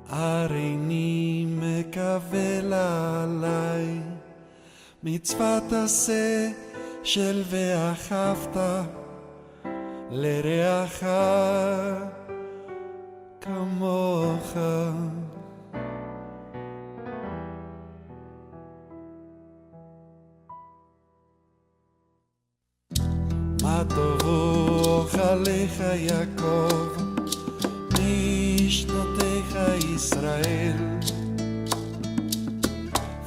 הריני מקבל עליי מצוות עשה של ואהבת לרעך כמוך. מה טובו אוכליך יעקב משנותיך ישראל,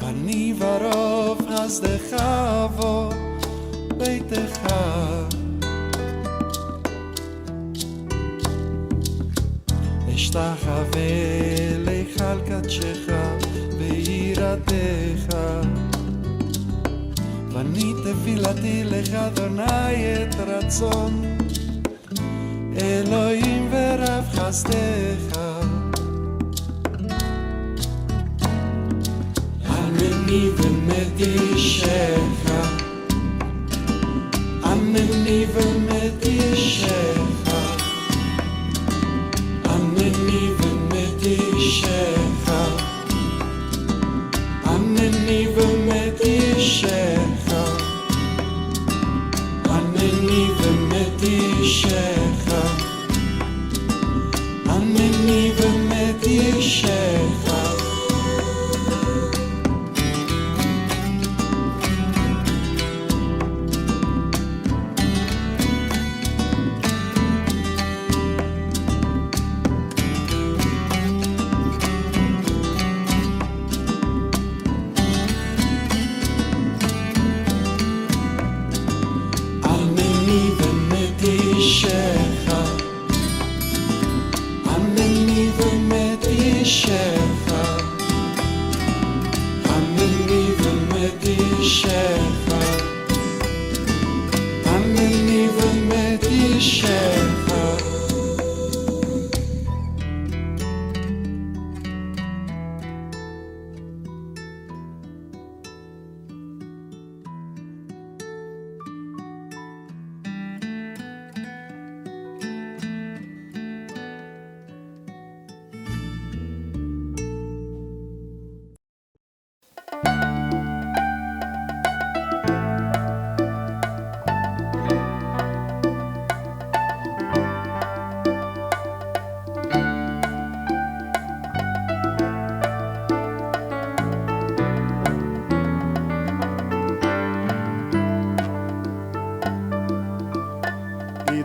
ואני ברוב חסדך אבוא ביתך. אשתחווה להיכל קדשך ביראתך, ואני תפילתי לך אדוני את רצון אלוהים ורב חסדך. ענני ומתישך, ענני ומתישך, ענני ומתישך, ענני ומתישך, ענני ומתישך, ענני ומתישך.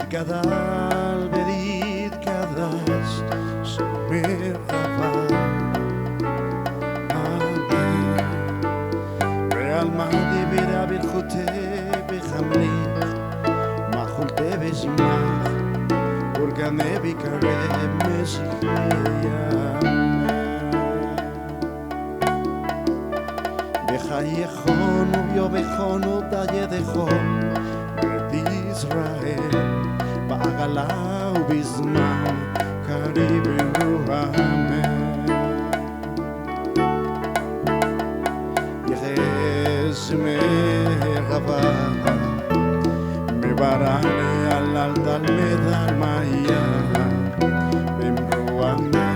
גדל והתקדש שומר דבר אמן ועלמא דיברה ברכותי בחמליך מחולתי בשמח אורגני בקרב משיחיה בחייכון וביובכון ובדיידכון בית ישראל בעגלה ובזמן קריב אמן. יחס מרחבה מברני על תלמד על מאיה במרו אמן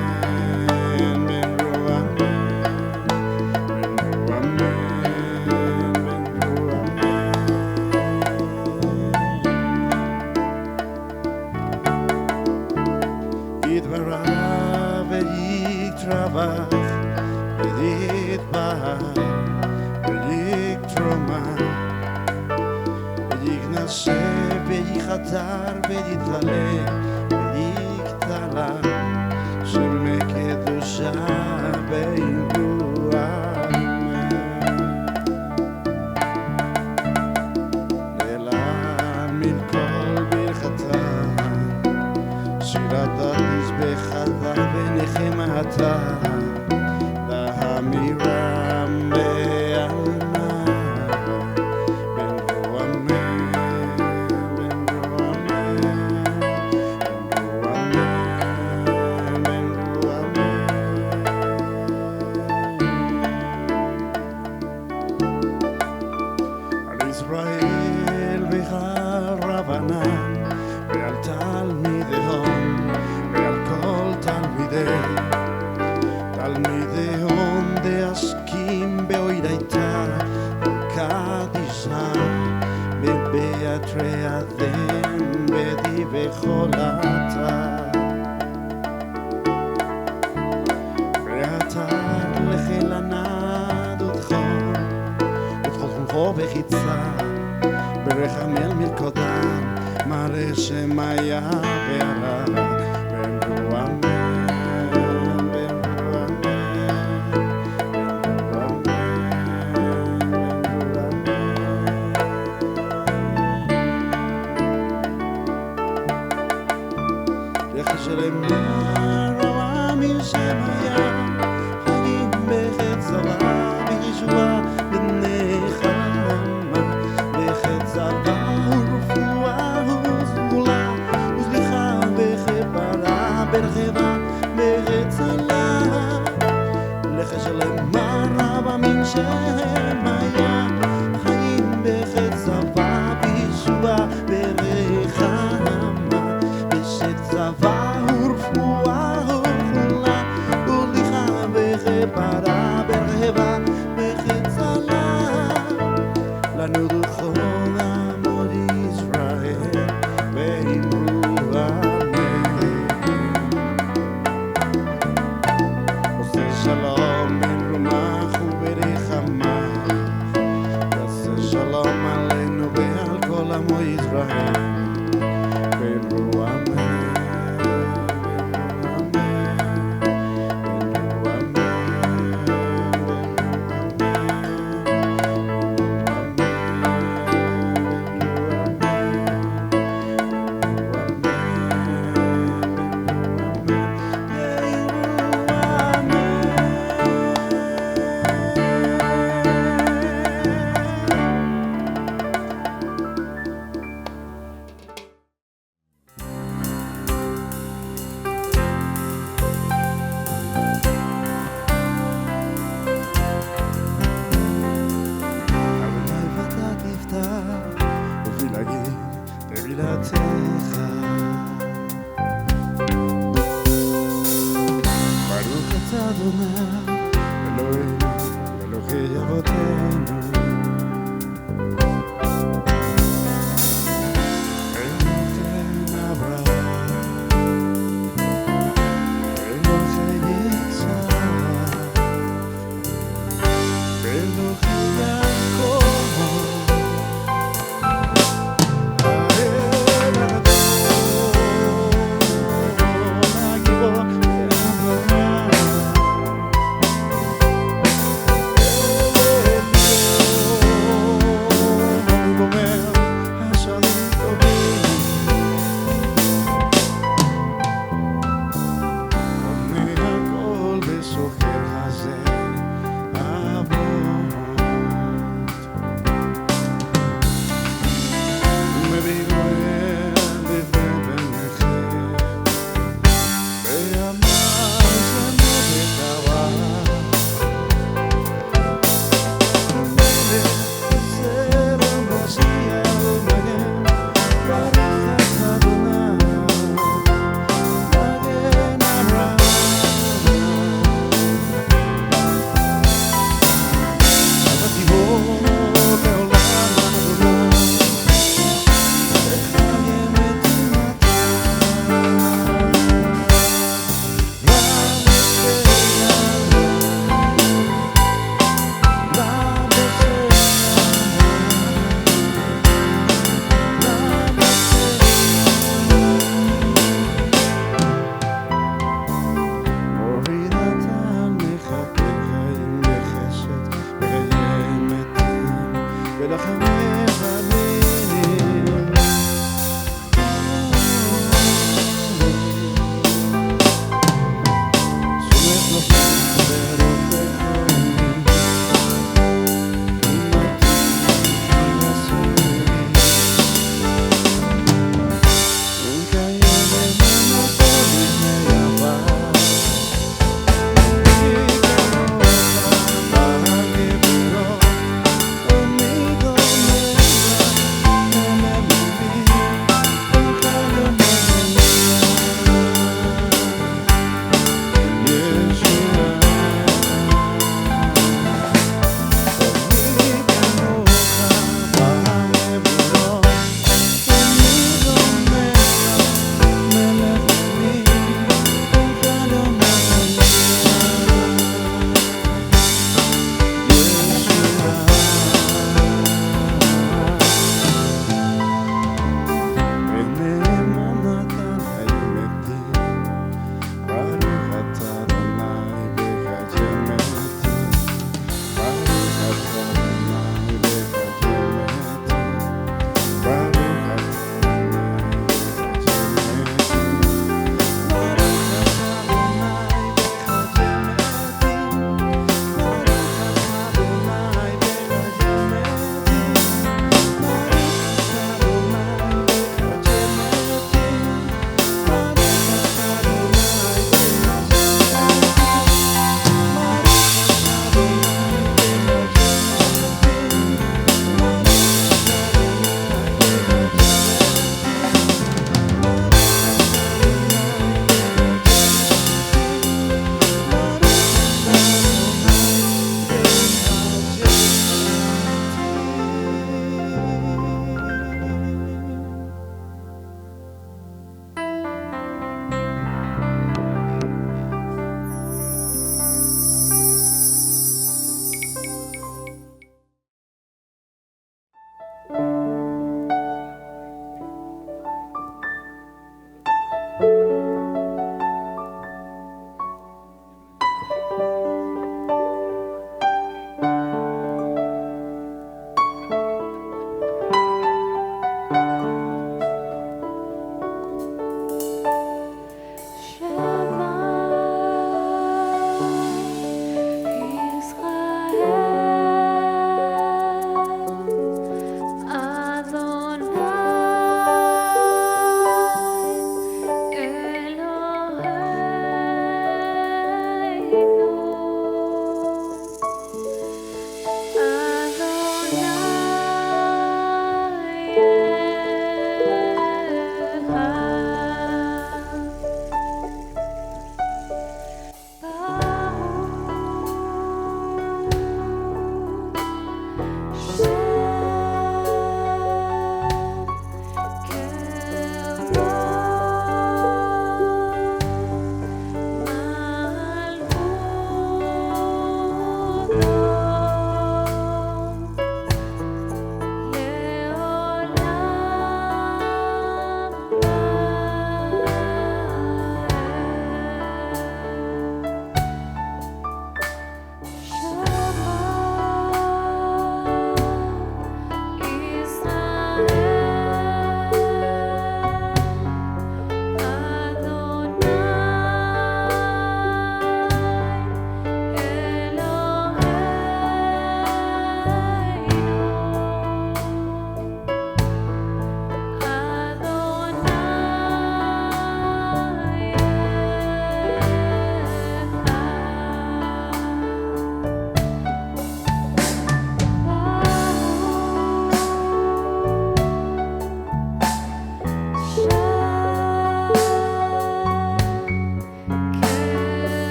במרו אמן במרו אמן במרו אמן. יתברא ויתרווח ויתבהר ויקטרומה ויגנשא ויחתר ויתעלה ויקטלה שמי קדושה באמרו אמן. להאמין כל ברכתה שירת תזבחתה ונחמתה להמירם בעלמא במרו אמן במרו אמן במרו אמן במרו אמן. על ישראל והרבנן ועל תלמידיהם ועל כל תלמידי תלמידי עונדי עסקים באוידייתה קדישה בביאטרי אדם בדי וחולתה ואתה לחילנה דודכון חונכו בחיצה ברחמל מלכודם מראה שמיה וערה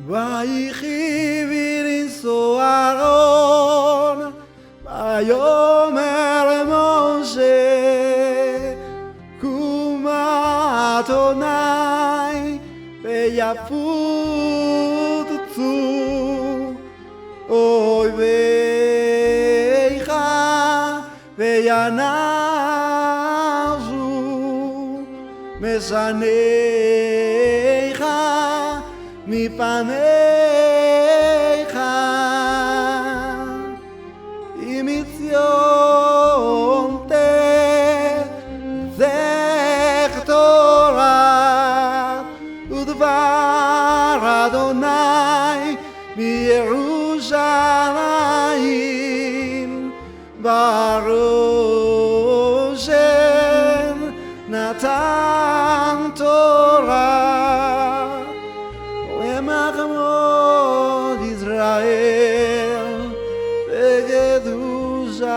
ויחי בנשוא אהרון ויאמר משה קומה אדוני ויפוצו אויביך וינזו משנאיך מפניך אם מציון תזך תורה ודבר אדוני מירושלים ברוך שנתן תורה ומחמוד ישראל בקדושתו.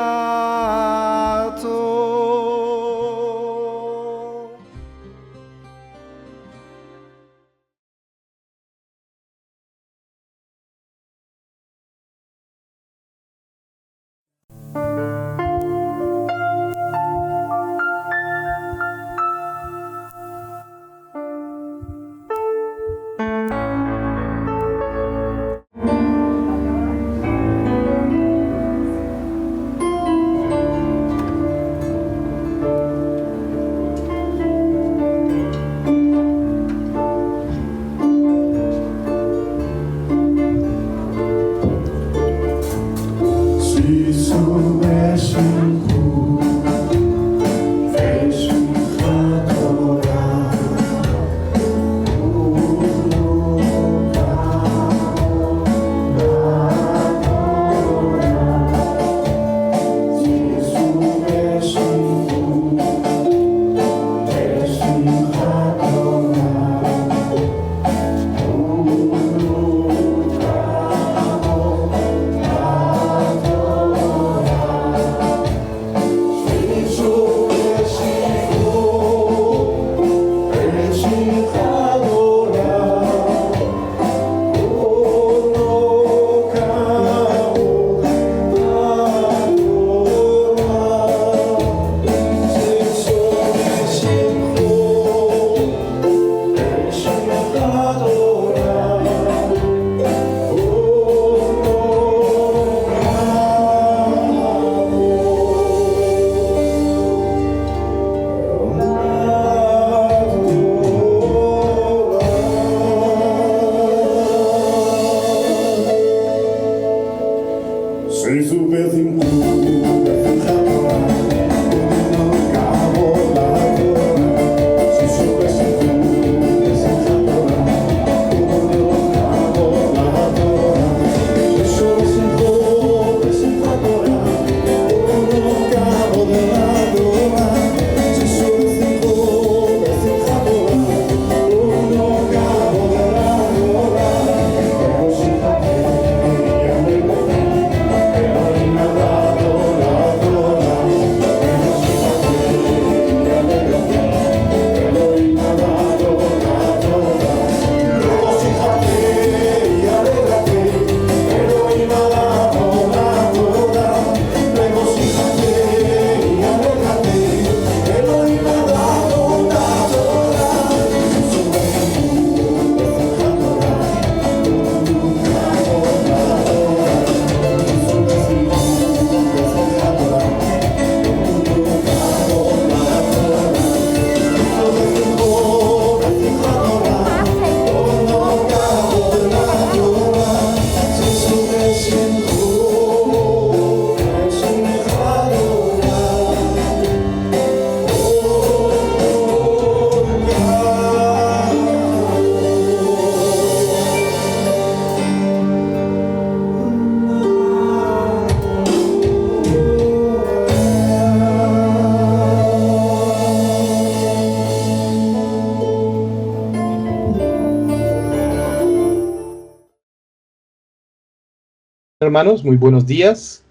Hermanos, muy buenos días.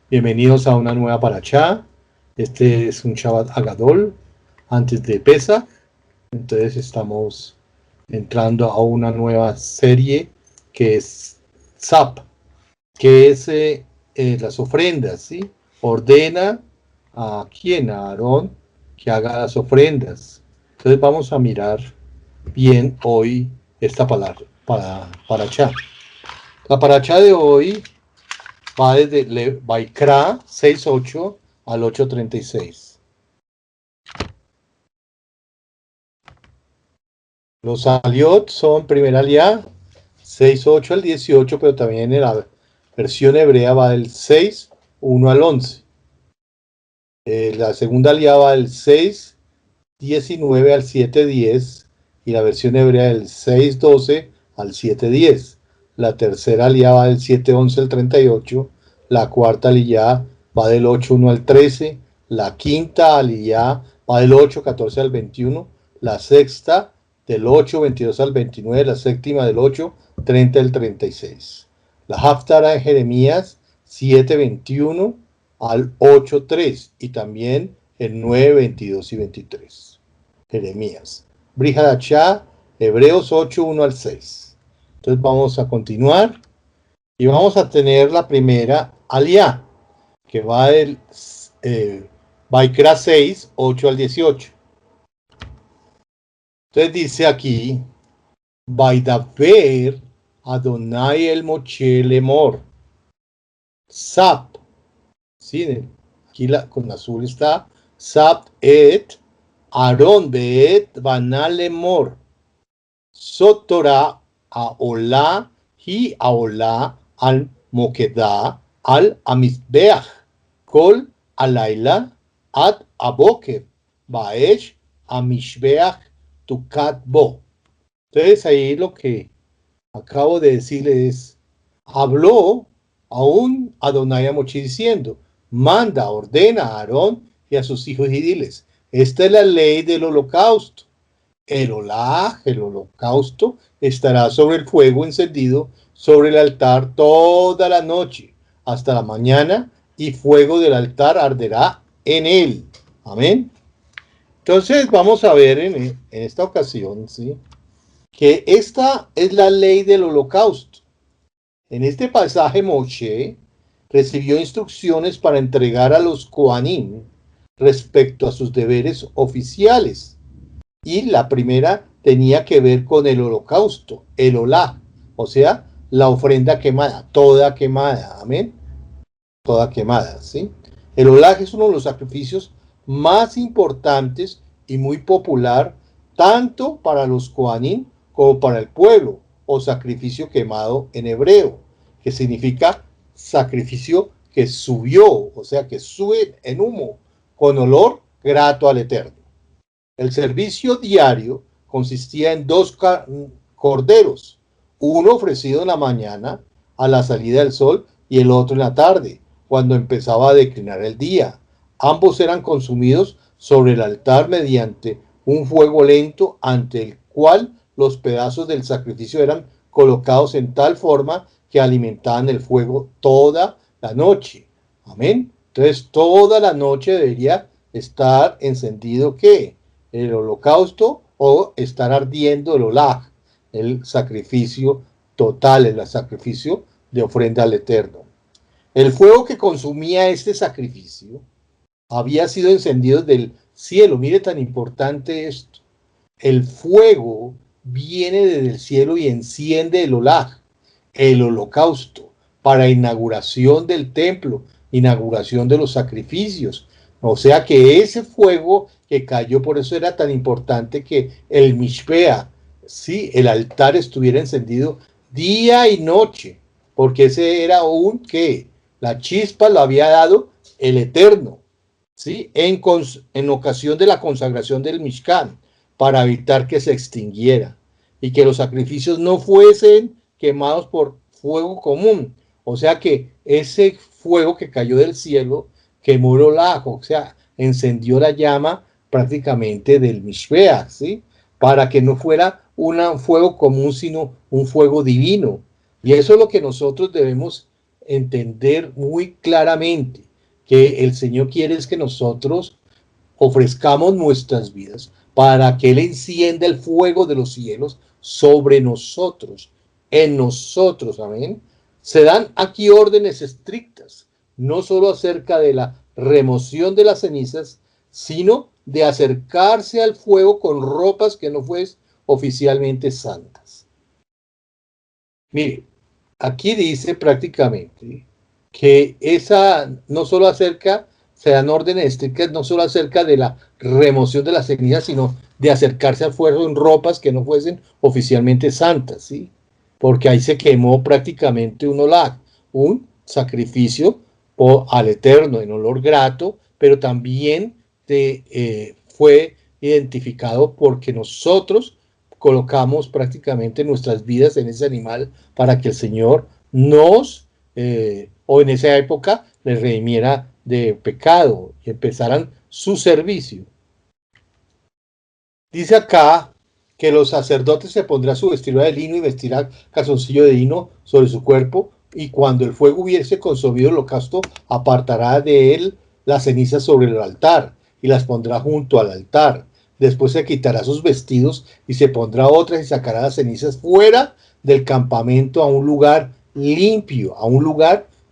Bienvenidos a una nueva parashá. Este es un Shabbat Agadol antes de Pesach. Entonces estamos entrando a una nueva serie que es Zap, que es las ofrendas, ¿sí? Ordena a quién, a Aarón, que haga las ofrendas. Entonces vamos a mirar bien hoy esta palabra para Parachá. La Parachá de hoy va desde Vaikra 6:8 al 8:36. Los aliot son primera aliá 6:8 al 18, pero también en la versión hebrea va del 6:1 al 11. La segunda aliá va del 6:19 al 7:10 y la versión hebrea del 6:12 al 7:10. La tercera aliá va del 7:11 al 38. La cuarta aliá va del 8:1 al 13. La quinta aliá va del 8:14 al 21. La sexta del 8:22 al 29. La séptima del 8:30 al 36. La Haftara en Jeremías 7:21 al 8:3 y también el 9:22 y 23. Jeremías. Brit Hadashah, Hebreos 8:1 al 6. Entonces vamos a continuar y vamos a tener la primera aliá, que va del Vaikra 6:8 al 18. Entonces dice aquí, Vaidaber Adonai el Moshe Lemor. Sap. ¿Sí? Aquí con azul está Sap et Aarón beet Bana Lemor. Sotorá Aolá hi Aolá al Mokedah al Amizbeach. Kol alayla ad aboker. Baesh Amishbeach tukat bo. Entonces ahí lo que acabo de decirles es, habló aún Adonai a Moshe diciendo, manda, ordena a Aarón y a sus hijos y diles, esta es la ley del holocausto. El olaj, el holocausto, estará sobre el fuego encendido sobre el altar toda la noche hasta la mañana y fuego del altar arderá en él. Amén. Entonces vamos a ver en esta ocasión, ¿sí?, que esta es la ley del holocausto. En este pasaje Moshe recibió instrucciones para entregar a los Kohanim respecto a sus deberes oficiales. Y la primera tenía que ver con el holocausto, el olá, o sea, la ofrenda quemada, toda quemada, amén, toda quemada, ¿sí? El olá es uno de los sacrificios más importantes y muy popular, tanto para los Kohanim como para el pueblo, o sacrificio quemado en hebreo, que significa sacrificio que subió, o sea, que sube en humo, con olor grato al Eterno. El servicio diario consistía en 2 corderos, uno ofrecido en la mañana a la salida del sol y el otro en la tarde, cuando empezaba a declinar el día. Ambos eran consumidos sobre el altar mediante un fuego lento ante el cual los pedazos del sacrificio eran colocados en tal forma que alimentaban el fuego toda la noche. Amén. Entonces toda la noche debería estar encendido ¿qué? El holocausto o estar ardiendo el olaj, el sacrificio total, el sacrificio de ofrenda al Eterno. El fuego que consumía este sacrificio había sido encendido del cielo. Mire tan importante esto. El fuego viene desde el cielo y enciende el olaj, el holocausto, para inauguración del templo, inauguración de los sacrificios. O sea que ese fuego que cayó, por eso era tan importante que el Mishpea, sí, el altar estuviera encendido día y noche, porque ese era que la chispa lo había dado el Eterno, sí, en ocasión de la consagración del Mishkan, para evitar que se extinguiera y que los sacrificios no fuesen quemados por fuego común. O sea que ese fuego que cayó del cielo quemó el olaj, o sea, encendió la llama prácticamente del Mishpea, ¿sí? Para que no fuera un fuego común, sino un fuego divino. Y eso es lo que nosotros debemos entender muy claramente, que el Señor quiere es que nosotros ofrezcamos nuestras vidas para que Él encienda el fuego de los cielos sobre nosotros en nosotros, amén, se dan aquí órdenes estrictas, no solo acerca de la remoción de las cenizas, sino de acercarse al fuego con ropas que no fuesen oficialmente santas. Mire, aquí dice prácticamente que esa no solo acerca, se dan órdenes estrictas no solo acerca de la remoción de las cenizas, sino de acercarse al fuego en ropas que no fuesen oficialmente santas, ¿sí? Porque ahí se quemó prácticamente un sacrificio al Eterno en olor grato, pero también fue identificado porque nosotros colocamos prácticamente nuestras vidas en ese animal para que el Señor o en esa época, les redimiera de pecado y empezaran su servicio. Dice acá que los sacerdotes se pondrán su vestidura de lino y vestirán calzoncillo de lino sobre su cuerpo, y cuando el fuego hubiese consumido el holocausto, apartará de él las cenizas sobre el altar y las pondrá junto al altar. Después se quitará sus vestidos y se pondrá otras y sacará las cenizas fuera del campamento a un lugar limpio,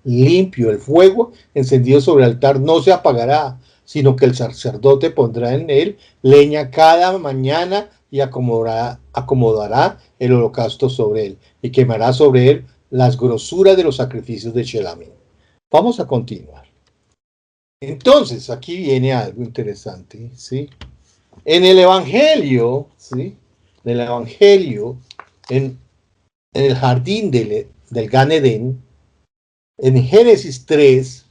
El fuego encendido sobre el altar no se apagará, sino que el sacerdote pondrá en él leña cada mañana y acomodará el holocausto sobre él y quemará sobre él las grosuras de los sacrificios de Shelamim. Vamos a continuar. Entonces, aquí viene algo interesante, ¿sí? En el Evangelio, ¿sí? En el jardín del Gan Edén, en Génesis 3,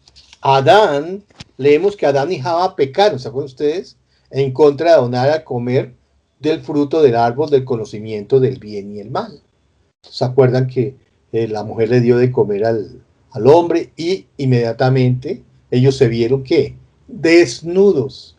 leemos que Adán y Java pecaron, ¿se acuerdan ustedes? En contra de Adonai al comer del fruto del árbol del conocimiento del bien y el mal. ¿Se acuerdan que la mujer le dio de comer al hombre y inmediatamente ellos se vieron que desnudos?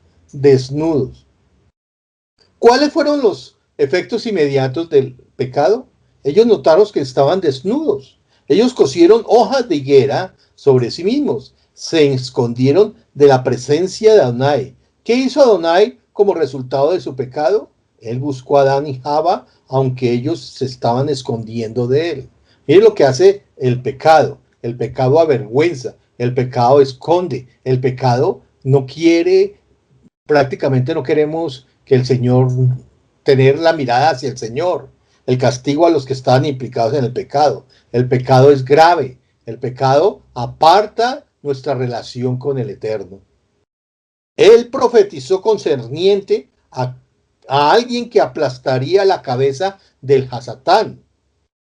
¿Cuáles fueron los efectos inmediatos del pecado? Ellos notaron que estaban desnudos. Ellos cosieron hojas de higuera sobre sí mismos. Se escondieron de la presencia de Adonai. ¿Qué hizo Adonai como resultado de su pecado? Él buscó a Adán y Java, aunque ellos se estaban escondiendo de él. Miren lo que hace el pecado. El pecado avergüenza. El pecado esconde. El pecado no quiere, prácticamente no queremos que el Señor, tener la mirada hacia el Señor. El castigo a los que estaban implicados en el pecado. El pecado es grave. El pecado aparta nuestra relación con el Eterno. Él profetizó concerniente a alguien que aplastaría la cabeza del Hasatán.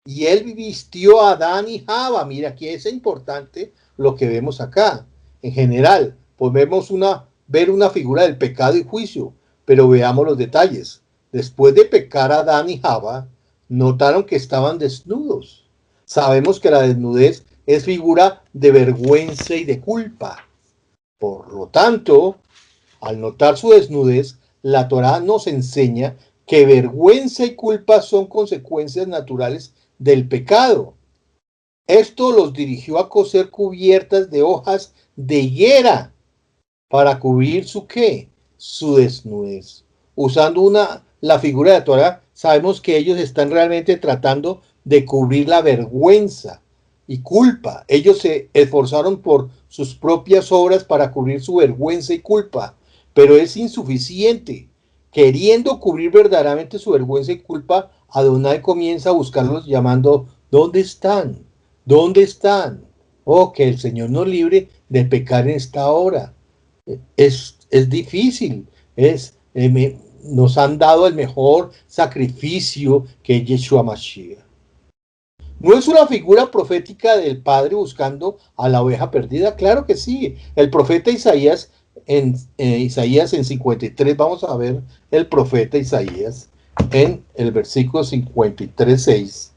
Y él vistió a Adán y Java. Mira, aquí es importante lo que vemos acá. En general, podemos ver una figura del pecado y juicio, pero veamos los detalles. Después de pecar a Adán y Java, notaron que estaban desnudos. Sabemos que la desnudez es figura de vergüenza y de culpa. Por lo tanto, al notar su desnudez, la Torá nos enseña que vergüenza y culpa son consecuencias naturales del pecado. Esto los dirigió a coser cubiertas de hojas de higuera para cubrir su desnudez. Usando la figura de la Torá, sabemos que ellos están realmente tratando de cubrir la vergüenza y culpa. Ellos se esforzaron por sus propias obras para cubrir su vergüenza y culpa, pero es insuficiente. Queriendo cubrir verdaderamente su vergüenza y culpa, Adonai comienza a buscarlos llamando: ¿dónde están? ¿Dónde están? Oh, que el Señor nos libre de pecar en esta hora. Es difícil. Nos han dado el mejor sacrificio, que es Yeshua Mashiach. ¿No es una figura profética del Padre buscando a la oveja perdida? Claro que sí. El profeta Isaías en 53, vamos a ver el profeta Isaías en el versículo 53:6.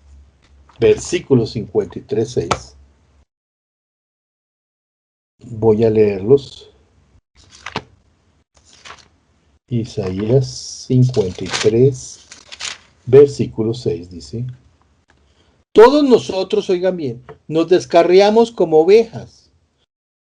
Versículo 53:6. Voy a leerlos. Isaías 53, versículo 6 dice: todos nosotros, oigan bien, nos descarriamos como ovejas.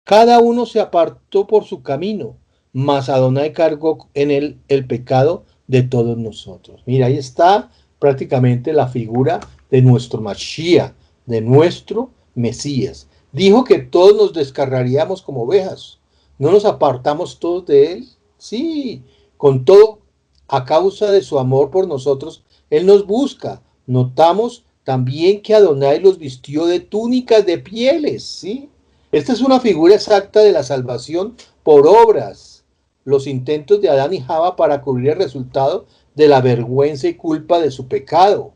Cada uno se apartó por su camino, mas Adonai cargó en él el pecado de todos nosotros. Mira, ahí está prácticamente la figura de nuestro Mashiach, de nuestro Mesías. Dijo que todos nos descarriaríamos como ovejas. ¿No nos apartamos todos de él? Sí, con todo, a causa de su amor por nosotros, él nos busca. Notamos también que Adonai los vistió de túnicas de pieles, ¿sí? Esta es una figura exacta de la salvación por obras. Los intentos de Adán y Java para cubrir el resultado de la vergüenza y culpa de su pecado.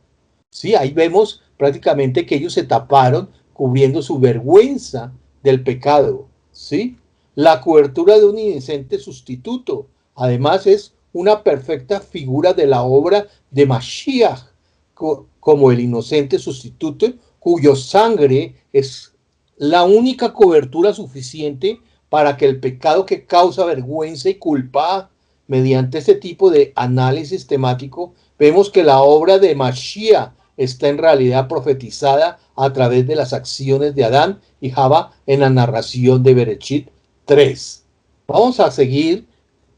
Sí, ahí vemos prácticamente que ellos se taparon cubriendo su vergüenza del pecado. ¿Sí? La cobertura de un inocente sustituto. Además es una perfecta figura de la obra de Mashiach, como el inocente sustituto cuyo sangre es la única cobertura suficiente para que el pecado que causa vergüenza y culpa. Mediante este tipo de análisis temático, vemos que la obra de Mashiach está en realidad profetizada a través de las acciones de Adán y Java en la narración de Bereshit 3. Vamos a seguir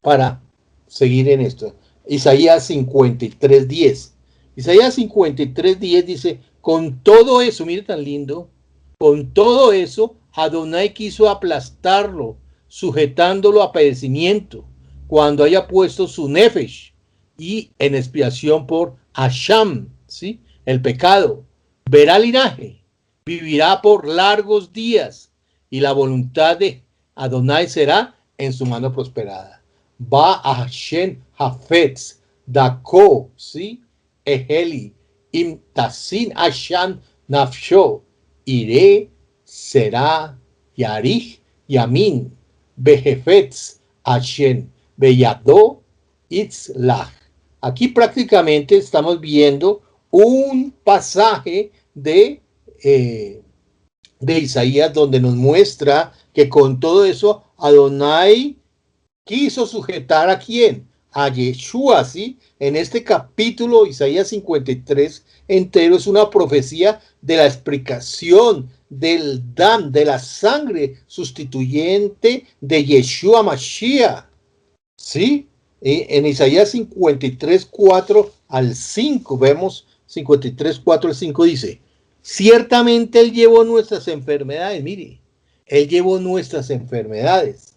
para seguir en esto. Isaías 53:10. Isaías 53:10 dice, con todo eso, mire tan lindo, con todo eso, Adonai quiso aplastarlo, sujetándolo a padecimiento, cuando haya puesto su nefesh y en expiación por Asham, ¿sí? El pecado. Verá linaje, vivirá por largos días y la voluntad de Adonai será en su mano prosperada. Va a Hashem Hafetz, Dako, ¿sí? Eheli, Imtasin Asham Nafsho, Iré, Será, Yarich, Yamin, Behefetz, Hashem, Beyadó, Itzlach. Aquí prácticamente estamos viendo un pasaje de Isaías donde nos muestra que con todo eso Adonai quiso sujetar ¿a quién? A Yeshua, ¿sí? En este capítulo, Isaías 53 entero es una profecía de la explicación del dam, de la sangre sustituyente de Yeshua Mashiach, ¿sí? En Isaías 53, 4 al 5, vemos 53, 4 al 5 dice, ciertamente Él llevó nuestras enfermedades, mire, Él llevó nuestras enfermedades,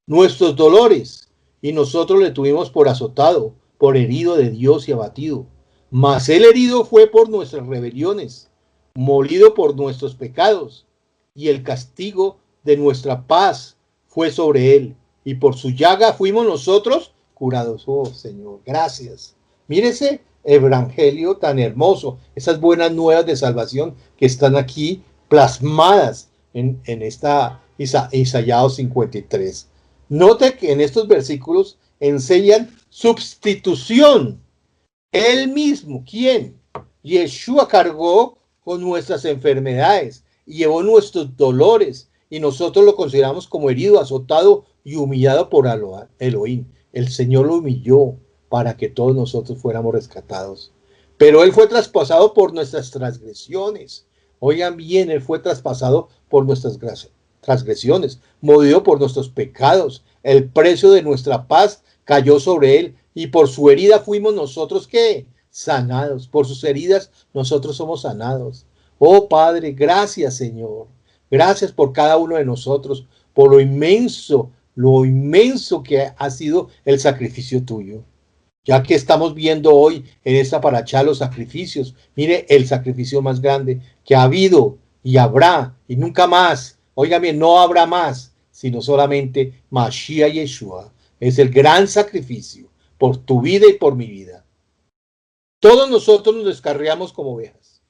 nuestros dolores, y nosotros le tuvimos por azotado, por herido de Dios y abatido. Mas Él herido fue por nuestras rebeliones, molido por nuestros pecados, y el castigo de nuestra paz fue sobre Él, y por su llaga fuimos nosotros curados. Oh Señor, gracias. Mírese evangelio tan hermoso, esas buenas nuevas de salvación que están aquí plasmadas en esta Isaías 53. Note que en estos versículos enseñan sustitución. Él mismo, ¿quién? Yeshua cargó con nuestras enfermedades y llevó nuestros dolores y nosotros lo consideramos como herido, azotado y humillado por Elohim. El Señor lo humilló para que todos nosotros fuéramos rescatados. Pero Él fue traspasado por nuestras transgresiones. Oigan bien, Él fue traspasado por nuestras transgresiones, molido por nuestros pecados. El precio de nuestra paz cayó sobre Él y por su herida fuimos nosotros, ¿qué? Sanados. Por sus heridas nosotros somos sanados. Oh Padre, gracias Señor. Gracias por cada uno de nosotros, por lo inmenso que ha sido el sacrificio tuyo. Ya que estamos viendo hoy en esta paracha los sacrificios, mire el sacrificio más grande que ha habido y habrá y nunca más. Óigame, no habrá más, sino solamente Mashiach Yeshua. Es el gran sacrificio por tu vida y por mi vida. Todos nosotros nos descarriamos como ovejas.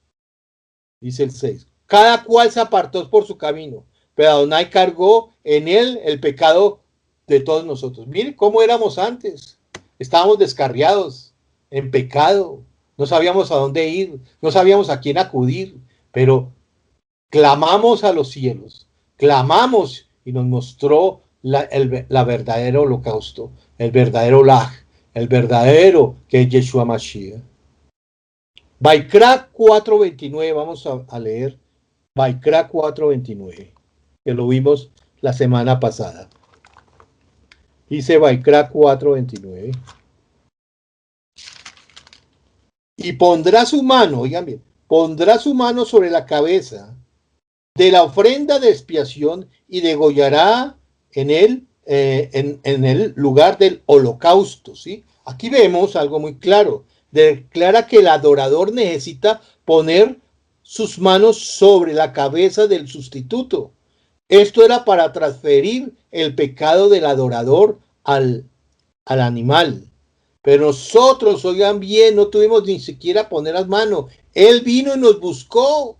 Dice el 6. Cada cual se apartó por su camino, pero Adonai cargó en él el pecado de todos nosotros. Mire cómo éramos antes. Estábamos descarriados, en pecado. No sabíamos a dónde ir, no sabíamos a quién acudir, pero clamamos a los cielos, clamamos y nos mostró la verdadero holocausto, el verdadero Laj, el verdadero que es Yeshua Mashiach. Vaikra 4:29, vamos a leer Vaikra 4:29, que lo vimos la semana pasada. Dice Vaikra 4:29. y pondrá su mano, oigan bien, pondrá su mano sobre la cabeza de la ofrenda de expiación y degollará en él, en el lugar del holocausto, ¿sí? Aquí vemos algo muy claro. Declara que el adorador necesita poner sus manos sobre la cabeza del sustituto. Esto era para transferir el pecado del adorador al animal. Pero nosotros, oigan bien, no tuvimos ni siquiera poner las manos. Él vino y nos buscó.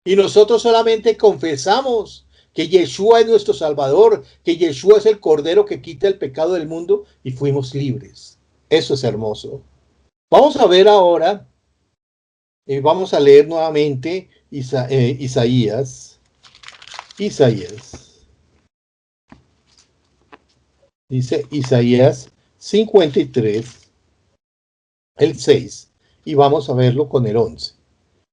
Y nosotros solamente confesamos que Yeshua es nuestro Salvador, que Yeshua es el Cordero que quita el pecado del mundo y fuimos libres. Eso es hermoso. Vamos a ver ahora, vamos a leer nuevamente Isaías. Dice Isaías 53, el 6, y vamos a verlo con el 11.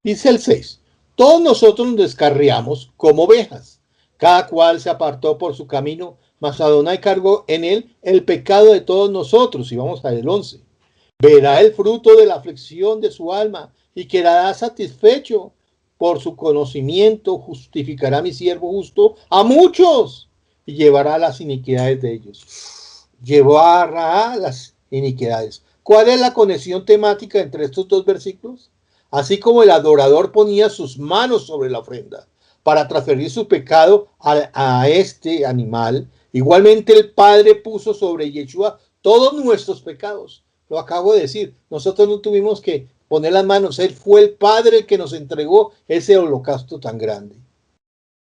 Dice el 6, todos nosotros nos descarriamos como ovejas, cada cual se apartó por su camino, mas Adonai cargó en él el pecado de todos nosotros. Y vamos al 11. Verá el fruto de la aflicción de su alma y quedará satisfecho por su conocimiento. Justificará mi siervo justo a muchos y llevará las iniquidades de ellos. Llevará las iniquidades. ¿Cuál es la conexión temática entre estos dos versículos? Así como el adorador ponía sus manos sobre la ofrenda para transferir su pecado a este animal, igualmente el Padre puso sobre Yeshua todos nuestros pecados. Lo acabo de decir, nosotros no tuvimos que poner las manos, Él fue el Padre el que nos entregó ese holocausto tan grande.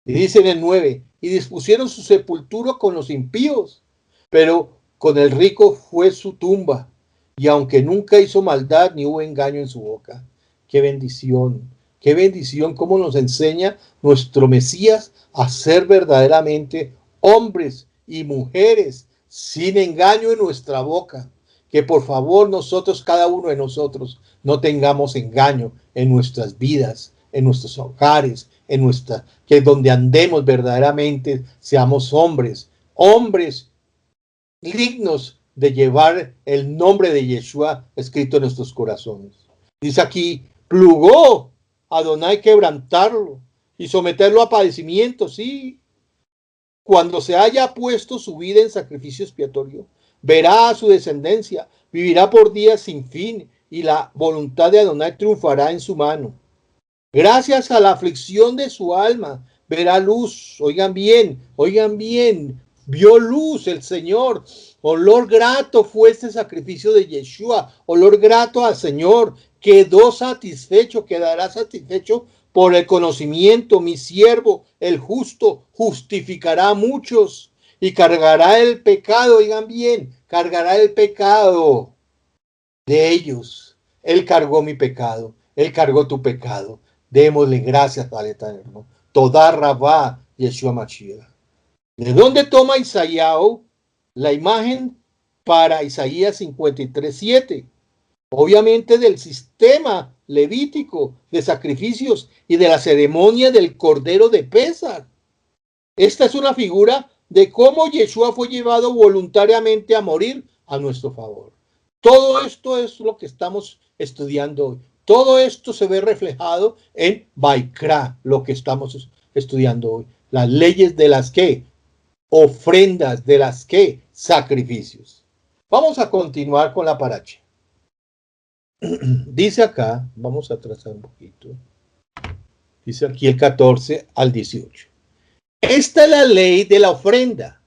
Y dice en el 9, y dispusieron su sepultura con los impíos, pero con el rico fue su tumba, y aunque nunca hizo maldad ni hubo engaño en su boca. Qué bendición, cómo nos enseña nuestro Mesías a ser verdaderamente hombres y mujeres sin engaño en nuestra boca. Que por favor nosotros, cada uno de nosotros, no tengamos engaño en nuestras vidas, en nuestros hogares, que donde andemos verdaderamente seamos hombres dignos de llevar el nombre de Yeshua escrito en nuestros corazones. Dice aquí, plugó a Adonai quebrantarlo y someterlo a padecimiento, sí. Cuando se haya puesto su vida en sacrificio expiatorio, verá a su descendencia, vivirá por días sin fin, y la voluntad de Adonai triunfará en su mano. Gracias a la aflicción de su alma, verá luz. Oigan bien, vio luz el Señor. Olor grato fue este sacrificio de Yeshua, olor grato al Señor. Quedó satisfecho, quedará satisfecho por el conocimiento. Mi siervo, el justo, justificará a muchos y cargará el pecado. Oigan bien, cargará el pecado de ellos. Él cargó mi pecado, Él cargó tu pecado. Démosle gracias al Eterno. Todá Rabá Yeshua Mashiach. ¿De dónde toma Isaías la imagen para Isaías 53:7? Obviamente del sistema levítico de sacrificios y de la ceremonia del Cordero de Pesach. Esta es una figura de cómo Yeshua fue llevado voluntariamente a morir a nuestro favor. Todo esto es lo que estamos estudiando hoy. Todo esto se ve reflejado en Vaikra, lo que estamos estudiando hoy. Las leyes de las que ofrendas, de las que sacrificios. Vamos a continuar con la paracha. Dice acá, vamos a trazar un poquito. Dice aquí el 14 al 18. Esta es la ley de la ofrenda.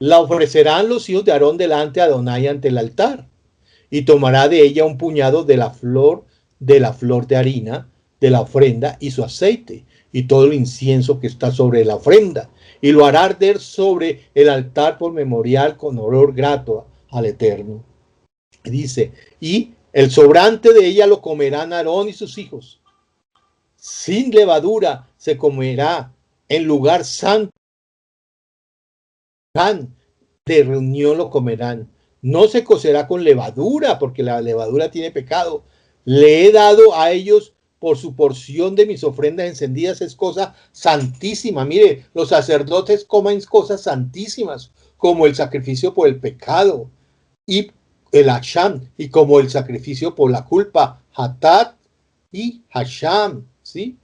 La ofrecerán los hijos de Aarón delante de Adonai ante el altar. Y tomará de ella un puñado de la flor de harina de la ofrenda y su aceite y todo el incienso que está sobre la ofrenda. Y lo hará arder sobre el altar por memorial con olor grato al Eterno. Dice, y el sobrante de ella lo comerán Aarón y sus hijos. Sin levadura se comerá en lugar santo. De reunión lo comerán. No se cocerá con levadura, porque la levadura tiene pecado. Le he dado a ellos por su porción de mis ofrendas encendidas. Es cosa santísima. Mire, los sacerdotes comen cosas santísimas, como el sacrificio por el pecado. Y el Hasham, y como el sacrificio por la culpa, Hatat y Hasham, ¿sí?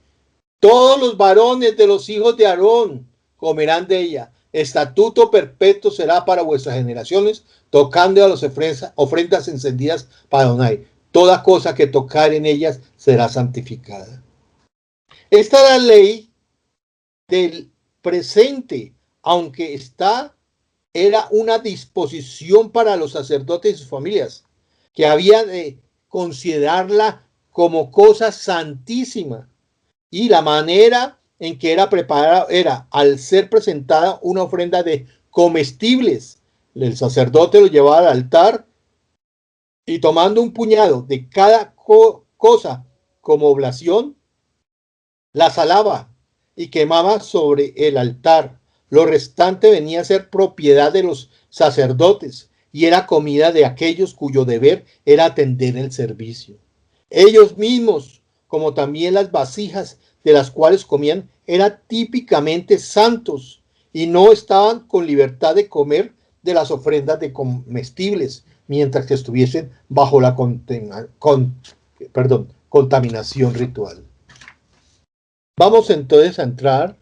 Todos los varones de los hijos de Aarón comerán de ella. Estatuto perpetuo será para vuestras generaciones, tocando a las ofrendas encendidas para Adonai. Toda cosa que tocar en ellas será santificada. Esta es la ley del presente, aunque era una disposición para los sacerdotes y sus familias, que había de considerarla como cosa santísima. Y la manera en que era preparada era al ser presentada una ofrenda de comestibles. El sacerdote lo llevaba al altar y tomando un puñado de cada cosa como oblación, la salaba y quemaba sobre el altar. Lo restante venía a ser propiedad de los sacerdotes y era comida de aquellos cuyo deber era atender el servicio. Ellos mismos, como también las vasijas de las cuales comían, eran típicamente santos y no estaban con libertad de comer de las ofrendas de comestibles mientras que estuviesen bajo la contaminación ritual. Vamos entonces a entrar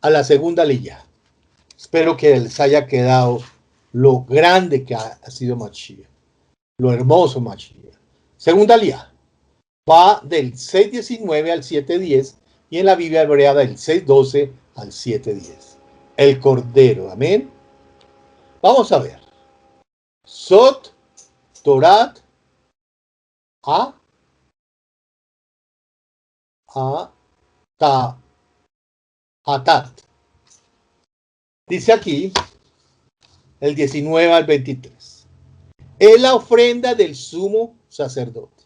a la segunda lilla. Espero que les haya quedado lo grande que ha sido Mashiach, lo hermoso Mashiach. Segunda lilla. Va del 6:19 al 7:10 y en la Biblia hebrea del 6:12 al 7:10. El Cordero, amén. Vamos a ver. Sot, Torat, Hatat. Dice aquí el 19 al 23. Es la ofrenda del sumo sacerdote.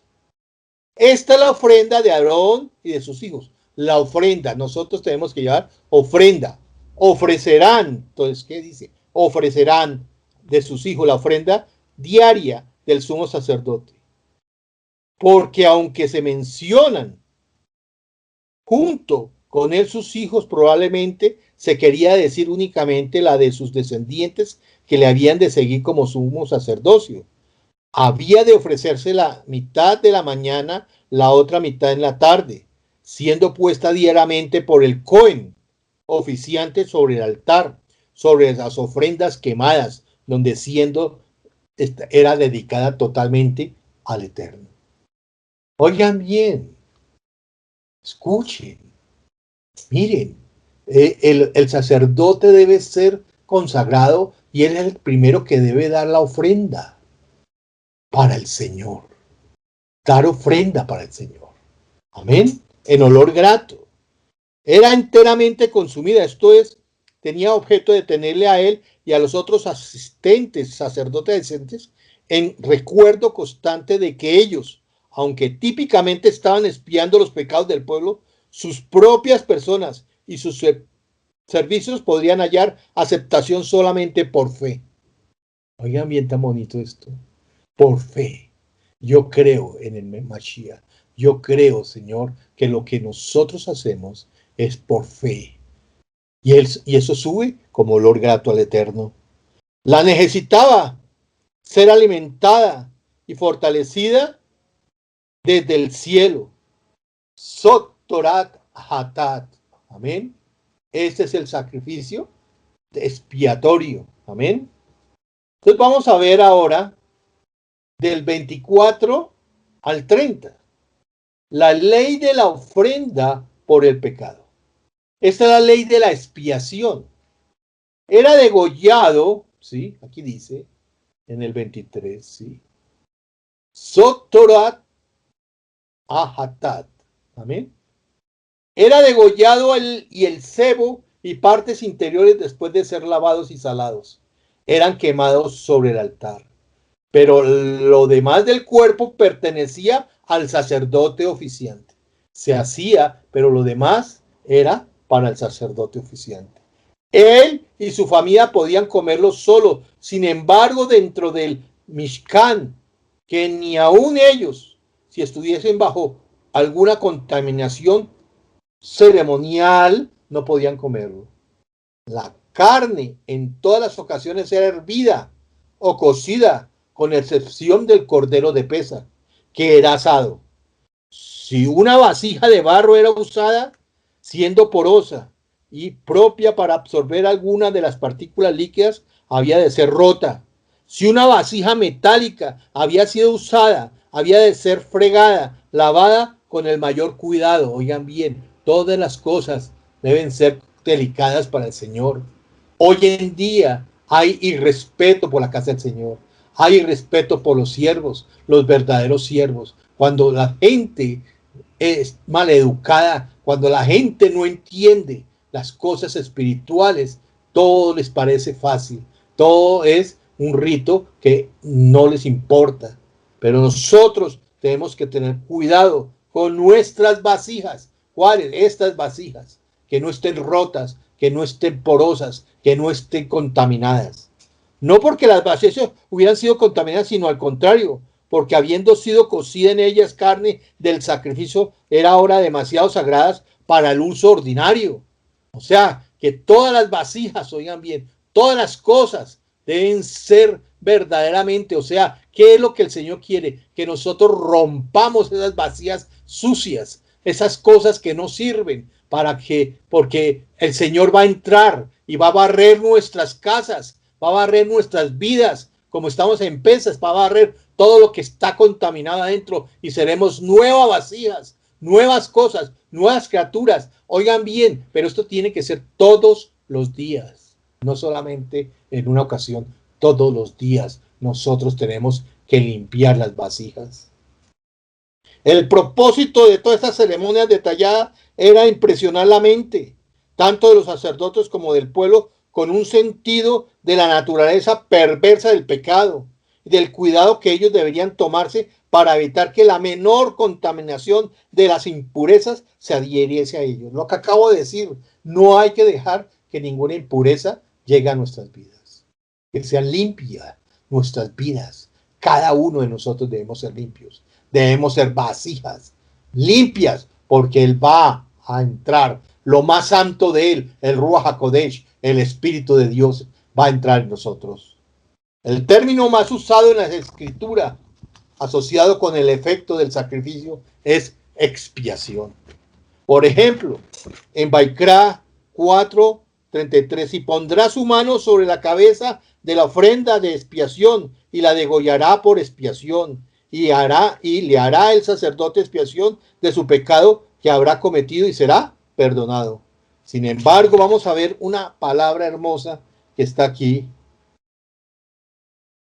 Esta es la ofrenda de Aarón y de sus hijos. La ofrenda, nosotros tenemos que llevar ofrenda. Ofrecerán, entonces, ¿qué dice? Ofrecerán de sus hijos la ofrenda diaria del sumo sacerdote. Porque aunque se mencionan junto con él sus hijos, probablemente se quería decir únicamente la de sus descendientes que le habían de seguir como sumo sacerdocio. Había de ofrecerse la mitad de la mañana, la otra mitad en la tarde, siendo puesta diariamente por el Cohen, oficiante sobre el altar, sobre las ofrendas quemadas, donde era dedicada totalmente al Eterno. Oigan bien, escuchen, miren, el sacerdote debe ser consagrado y él es el primero que debe dar la ofrenda para el Señor. Dar ofrenda para el Señor. Amén. En olor grato. Era enteramente consumida. Esto es, tenía objeto de tenerle a él y a los otros asistentes, sacerdotes decentes, en recuerdo constante de que ellos, aunque típicamente estaban espiando los pecados del pueblo, sus propias personas y sus servicios podrían hallar aceptación solamente por fe. Oigan bien tan bonito esto. Por fe. Yo creo en el Mashiach. Yo creo, Señor, que lo que nosotros hacemos es por fe. Y eso sube como olor grato al Eterno. La necesitaba ser alimentada y fortalecida desde el cielo. Sot Torat Hatat. Amén. Este es el sacrificio expiatorio. Amén. Entonces vamos a ver ahora del 24 al 30. La ley de la ofrenda por el pecado. Esta es la ley de la expiación. Era degollado, ¿sí? Aquí dice, en el 23, ¿sí? Sot Torat Hatat. Amén. Era degollado y el sebo y partes interiores después de ser lavados y salados. Eran quemados sobre el altar. Pero lo demás del cuerpo pertenecía al sacerdote oficiante. Se hacía, pero lo demás era para el sacerdote oficiante. Él y su familia podían comerlo solo. Sin embargo, dentro del Mishkan, que ni aun ellos, si estuviesen bajo alguna contaminación ceremonial, no podían comerlo. La carne en todas las ocasiones era hervida o cocida con excepción del cordero de Pesa, que era asado. Si una vasija de barro era usada, siendo porosa y propia para absorber alguna de las partículas líquidas, había de ser rota. Si una vasija metálica había sido usada, había de ser fregada, lavada con el mayor cuidado. Oigan bien, todas las cosas deben ser delicadas para el Señor. Hoy en día hay irrespeto por la casa del Señor. Hay irrespeto por los siervos, los verdaderos siervos. Cuando la gente es maleducada, cuando la gente no entiende las cosas espirituales, todo les parece fácil. Todo es un rito que no les importa. Pero nosotros tenemos que tener cuidado con nuestras vasijas. ¿Cuáles? Estas vasijas. Que no estén rotas, que no estén porosas, que no estén contaminadas. No porque las vasijas hubieran sido contaminadas, sino al contrario, porque habiendo sido cocida en ellas carne del sacrificio, era ahora demasiado sagradas para el uso ordinario. O sea, que todas las vasijas, oigan bien, todas las cosas deben ser verdaderamente, o sea, ¿qué es lo que el Señor quiere? Que nosotros rompamos esas vasijas sucias, esas cosas que no sirven, porque el Señor va a entrar y va a barrer nuestras casas, va a barrer nuestras vidas, como estamos en Pesas, va a barrer todo lo que está contaminado adentro y seremos nuevas vasijas, nuevas cosas, nuevas criaturas. Oigan bien, pero esto tiene que ser todos los días, no solamente en una ocasión, todos los días nosotros tenemos que limpiar las vasijas. El propósito de todas estas ceremonias detalladas era impresionar la mente, tanto de los sacerdotes como del pueblo, con un sentido de la naturaleza perversa del pecado, del cuidado que ellos deberían tomarse para evitar que la menor contaminación de las impurezas se adhiriese a ellos. Lo que acabo de decir, no hay que dejar que ninguna impureza llegue a nuestras vidas. Que sean limpias nuestras vidas. Cada uno de nosotros debemos ser limpios. Debemos ser vasijas limpias, porque Él va a entrar. Lo más santo de Él, el Ruach HaKodesh, el Espíritu de Dios, va a entrar en nosotros. El término más usado en la Escritura, asociado con el efecto del sacrificio, es expiación. Por ejemplo, en Vaikra 4:33, y pondrá su mano sobre la cabeza de la ofrenda de expiación y la degollará por expiación, y le hará el sacerdote expiación de su pecado que habrá cometido y será perdonado. Sin embargo, vamos a ver una palabra hermosa que está aquí.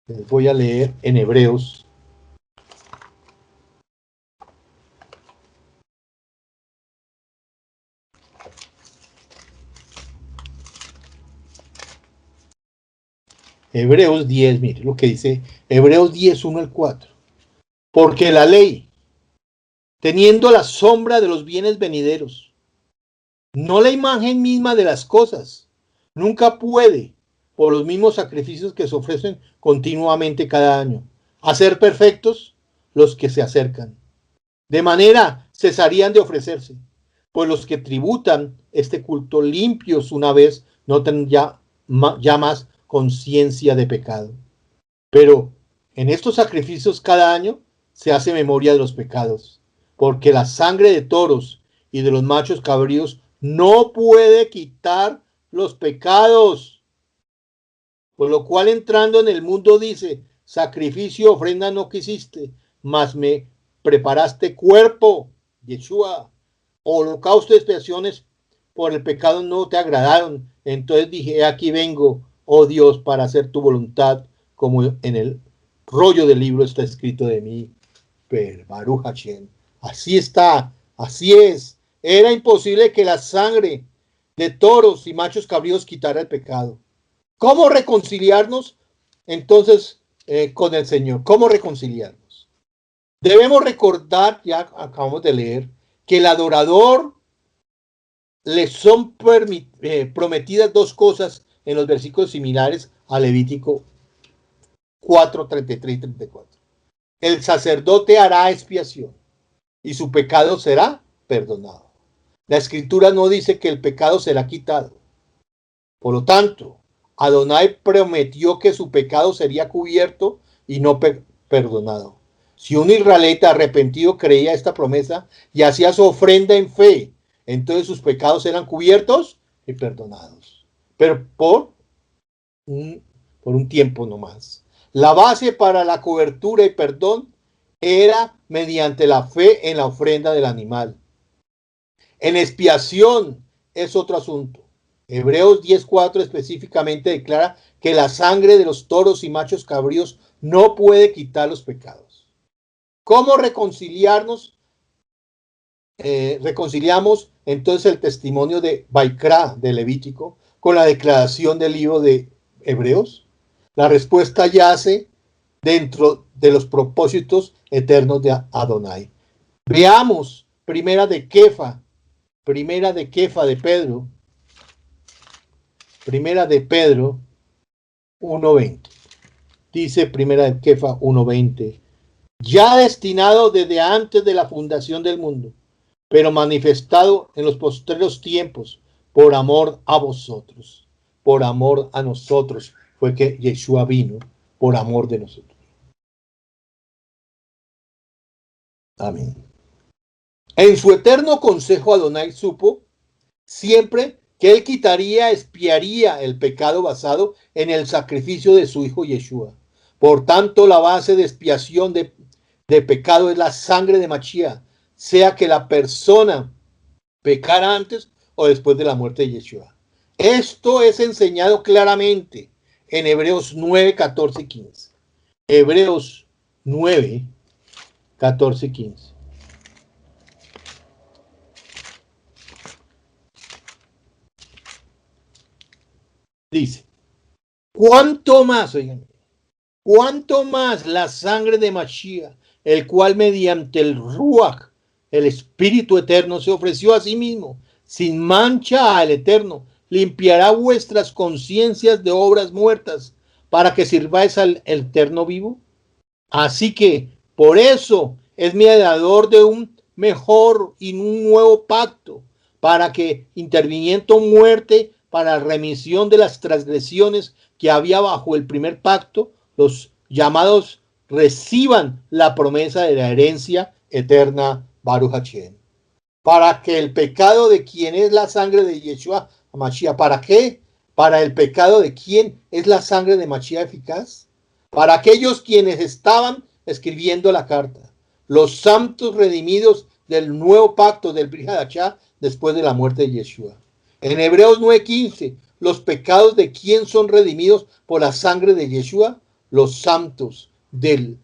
Les voy a leer en Hebreos. Hebreos 10, mire lo que dice Hebreos 10, 1 al 4. Porque la ley, teniendo la sombra de los bienes venideros, no la imagen misma de las cosas, nunca puede, por los mismos sacrificios que se ofrecen continuamente cada año, hacer perfectos los que se acercan. De manera cesarían de ofrecerse, pues los que tributan este culto limpios una vez no tendrán ya más conciencia de pecado. Pero en estos sacrificios cada año se hace memoria de los pecados, porque la sangre de toros y de los machos cabríos no puede quitar los pecados. Por lo cual, entrando en el mundo, dice: sacrificio, ofrenda no quisiste, mas me preparaste cuerpo, Yeshua. Holocausto de expiaciones por el pecado no te agradaron. Entonces dije: aquí vengo, oh Dios, para hacer tu voluntad, como en el rollo del libro está escrito de mí. Pero Baruch Hashem, así está, así es. Era imposible que la sangre de toros y machos cabríos quitara el pecado. ¿Cómo reconciliarnos entonces con el Señor? ¿Cómo reconciliarnos? Debemos recordar, ya acabamos de leer, que el adorador le son prometidas dos cosas en los versículos similares a Levítico 4, 33 y 34. El sacerdote hará expiación y su pecado será perdonado. La Escritura no dice que el pecado será quitado. Por lo tanto, Adonai prometió que su pecado sería cubierto y no perdonado. Si un israelita arrepentido creía esta promesa y hacía su ofrenda en fe, entonces sus pecados eran cubiertos y perdonados. Pero por un tiempo nomás. La base para la cobertura y perdón era mediante la fe en la ofrenda del animal. En expiación es otro asunto. Hebreos 10:4 específicamente declara que la sangre de los toros y machos cabríos no puede quitar los pecados. ¿Cómo reconciliarnos? Reconciliamos entonces el testimonio de Baikra, de Levítico, con la declaración del libro de Hebreos. La respuesta yace dentro de los propósitos eternos de Adonai. Veamos primera de Kefa de Pedro, primera de Pedro 1:20. Dice primera de Kefa 1:20, ya destinado desde antes de la fundación del mundo, pero manifestado en los postreros tiempos por amor a vosotros, por amor a nosotros, fue que Yeshua vino por amor de nosotros. Amén. En su eterno consejo Adonai supo siempre que él quitaría, expiaría el pecado basado en el sacrificio de su hijo Yeshua. Por tanto, la base de expiación de pecado es la sangre de Mashiach, sea que la persona pecara antes o después de la muerte de Yeshua. Esto es enseñado claramente en Hebreos 9, 14 y 15. Hebreos 9, 14 y 15. Dice, ¿cuánto más, oigan, cuánto más la sangre de Mashiach, el cual mediante el Ruach, el Espíritu Eterno, se ofreció a sí mismo, sin mancha al Eterno, limpiará vuestras conciencias de obras muertas, para que sirváis al Eterno vivo? Así que, por eso, es mediador de un mejor y un nuevo pacto, para que, interviniendo muerte, para remisión de las transgresiones que había bajo el primer pacto, los llamados reciban la promesa de la herencia eterna Baruch Hashem. Para que el pecado de quien es la sangre de Yeshua Mashiach, ¿para qué? Para el pecado de quien es la sangre de Mashiach eficaz. Para aquellos quienes estaban escribiendo la carta, los santos redimidos del nuevo pacto del Brit Hadashah después de la muerte de Yeshua. En Hebreos 9:15, los pecados de quién son redimidos por la sangre de Yeshua, los santos de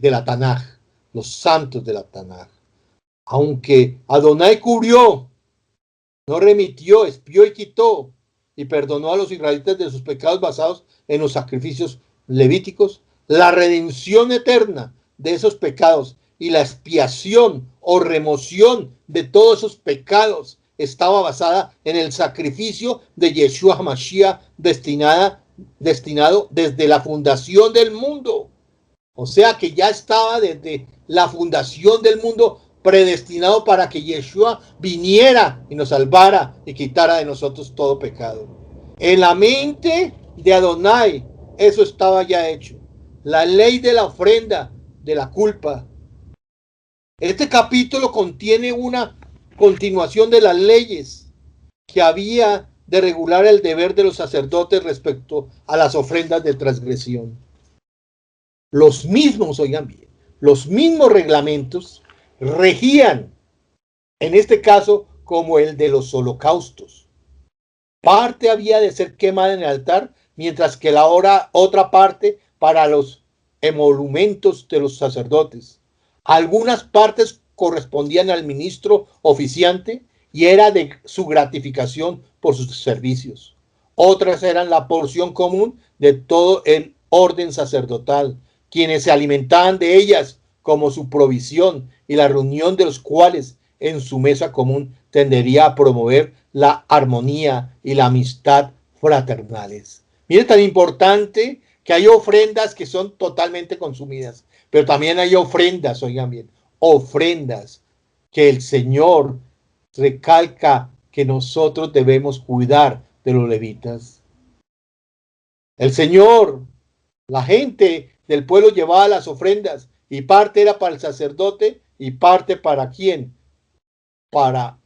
la Tanaj, los santos de la Tanaj. Aunque Adonai cubrió, no remitió, expió y quitó y perdonó a los israelitas de sus pecados basados en los sacrificios levíticos, la redención eterna de esos pecados y la expiación o remoción de todos esos pecados estaba basada en el sacrificio de Yeshua HaMashiach destinado desde la fundación del mundo. O sea que ya estaba desde la fundación del mundo predestinado para que Yeshua viniera y nos salvara y quitara de nosotros todo pecado. En la mente de Adonai eso estaba ya hecho. La ley de la ofrenda de la culpa. Este capítulo contiene una continuación de las leyes que había de regular el deber de los sacerdotes respecto a las ofrendas de transgresión. Los mismos, oigan bien, los mismos reglamentos regían, en este caso, como el de los holocaustos. Parte había de ser quemada en el altar, mientras que la otra parte para los emolumentos de los sacerdotes. Algunas partes correspondían al ministro oficiante y era de su gratificación por sus servicios. Otras eran la porción común de todo el orden sacerdotal, quienes se alimentaban de ellas como su provisión y la reunión de los cuales en su mesa común tendería a promover la armonía y la amistad fraternales. Mire, tan importante que hay ofrendas que son totalmente consumidas, pero también hay ofrendas, oigan bien, ofrendas que el Señor recalca que nosotros debemos cuidar de los levitas. El Señor, la gente del pueblo llevaba las ofrendas y parte era para el sacerdote y parte para quién, para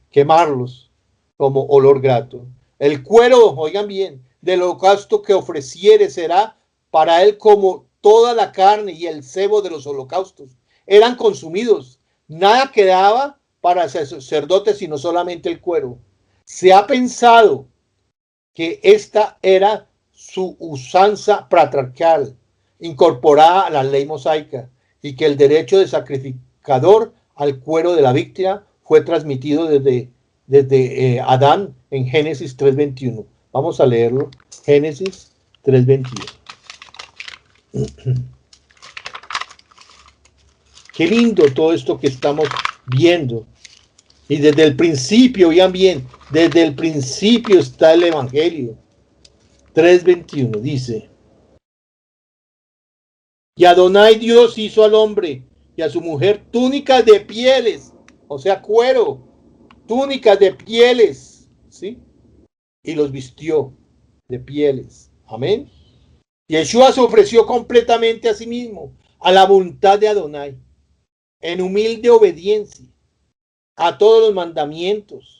quemarlos como olor grato. El cuero, oigan bien, del holocausto que ofreciere será para él como toda la carne y el sebo de los holocaustos. Eran consumidos. Nada quedaba para el sacerdote sino solamente el cuero. Se ha pensado que esta era su usanza patriarcal incorporada a la ley mosaica y que el derecho de sacrificador al cuero de la víctima fue transmitido desde Adán en Génesis 3:21. Vamos a leerlo. Génesis 3:21. Qué lindo todo esto que estamos viendo. Y desde el principio, oigan bien, desde el principio está el Evangelio. 3:21 dice: y Adonai Dios hizo al hombre y a su mujer túnicas de pieles, o sea, cuero, túnicas de pieles, ¿sí? Y los vistió de pieles. Amén. Yeshua se ofreció completamente a sí mismo, a la voluntad de Adonai, en humilde obediencia a todos los mandamientos.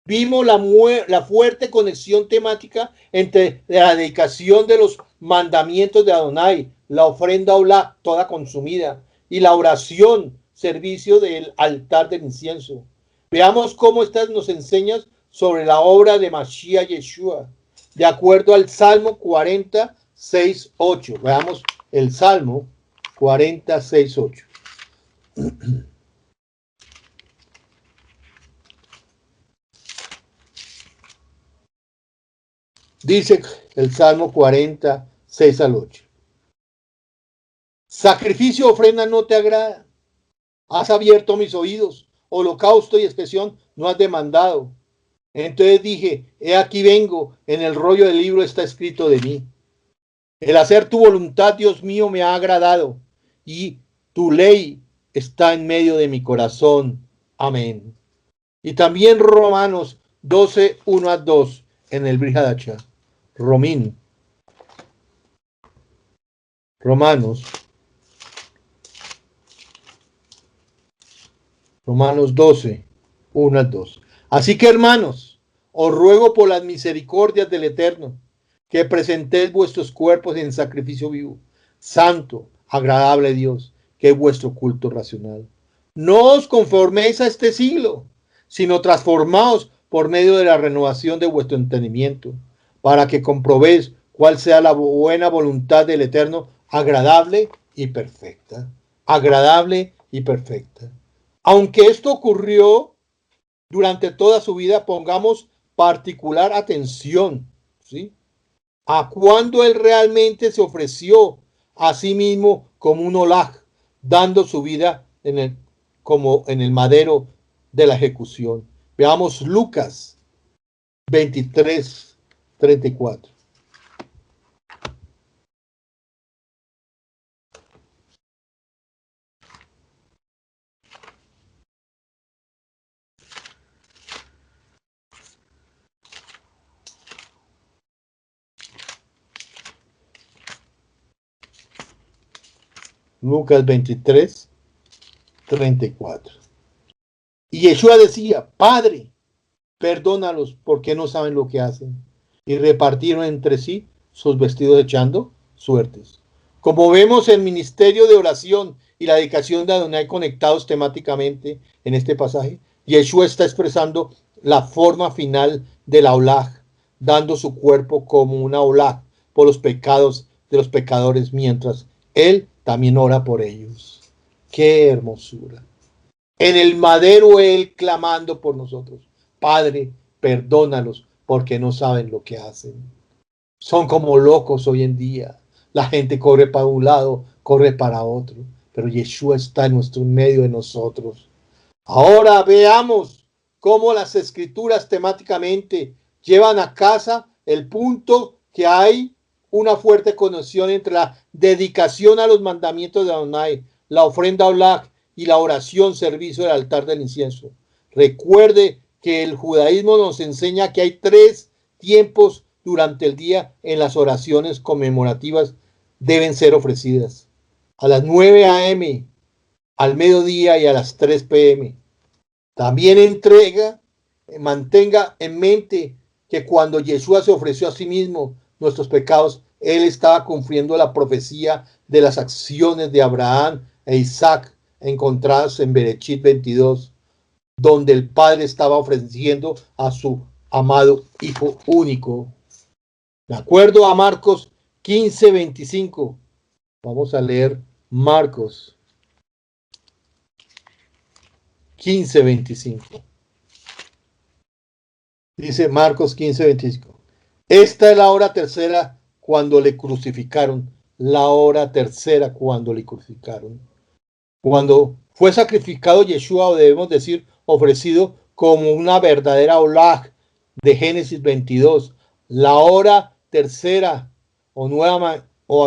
Vimos la fuerte conexión temática entre la dedicación de los mandamientos de Adonai, la ofrenda olá, toda consumida, y la oración, servicio del altar del incienso. Veamos cómo estas nos enseñan sobre la obra de Mashiach Yeshua, de acuerdo al Salmo 46:8. Veamos el Salmo 46:8. Dice el Salmo 46:8. Sacrificio, ofrenda no te agrada. Has abierto mis oídos. Holocausto y expiación no has demandado. Entonces dije, he aquí vengo, en el rollo del libro está escrito de mí. El hacer tu voluntad, Dios mío, me ha agradado, y tu ley está en medio de mi corazón. Amén. Y también Romanos 12:1-2 en el Brit Hadashah. Romanos 12:1-2. Así que, hermanos, os ruego por las misericordias del Eterno, que presentéis vuestros cuerpos en sacrificio vivo, santo, agradable a Dios, que es vuestro culto racional. No os conforméis a este siglo, sino transformaos por medio de la renovación de vuestro entendimiento, para que comprobéis cuál sea la buena voluntad del Eterno, agradable y perfecta. Agradable y perfecta. Aunque esto ocurrió durante toda su vida, pongamos particular atención, ¿sí?, a cuando él realmente se ofreció a sí mismo como un olaj, dando su vida como en el madero de la ejecución. Veamos Lucas 23:34. Lucas 23:34. Y Yeshua decía, Padre, perdónalos porque no saben lo que hacen. Y repartieron entre sí sus vestidos echando suertes. Como vemos, el ministerio de oración y la dedicación de Adonai conectados temáticamente en este pasaje, Yeshua está expresando la forma final de la olaj, dando su cuerpo como una olaj por los pecados de los pecadores, mientras él también ora por ellos. ¡Qué hermosura! En el madero él clamando por nosotros. Padre, perdónalos porque no saben lo que hacen. Son como locos hoy en día. La gente corre para un lado, corre para otro. Pero Yeshua está en nuestro medio de nosotros. Ahora veamos cómo las escrituras temáticamente llevan a casa el punto que hay una fuerte conexión entre la dedicación a los mandamientos de Adonai, la ofrenda olaj y la oración, servicio del altar del incienso. Recuerde que el judaísmo nos enseña que hay 3 tiempos durante el día en las oraciones conmemorativas deben ser ofrecidas a las 9 a.m., al mediodía y a las 3 p.m. También mantenga en mente que cuando Yeshua se ofreció a sí mismo nuestros pecados, él estaba cumpliendo la profecía de las acciones de Abraham e Isaac encontradas en Berechit 22, donde el Padre estaba ofreciendo a su amado Hijo único. De acuerdo a Marcos 15:25, vamos a leer Marcos 15:25. Dice Marcos 15:25. Esta es la hora tercera cuando le crucificaron. La hora tercera cuando le crucificaron. Cuando fue sacrificado Yeshua, o debemos decir ofrecido, como una verdadera olag de Génesis 22. La hora tercera o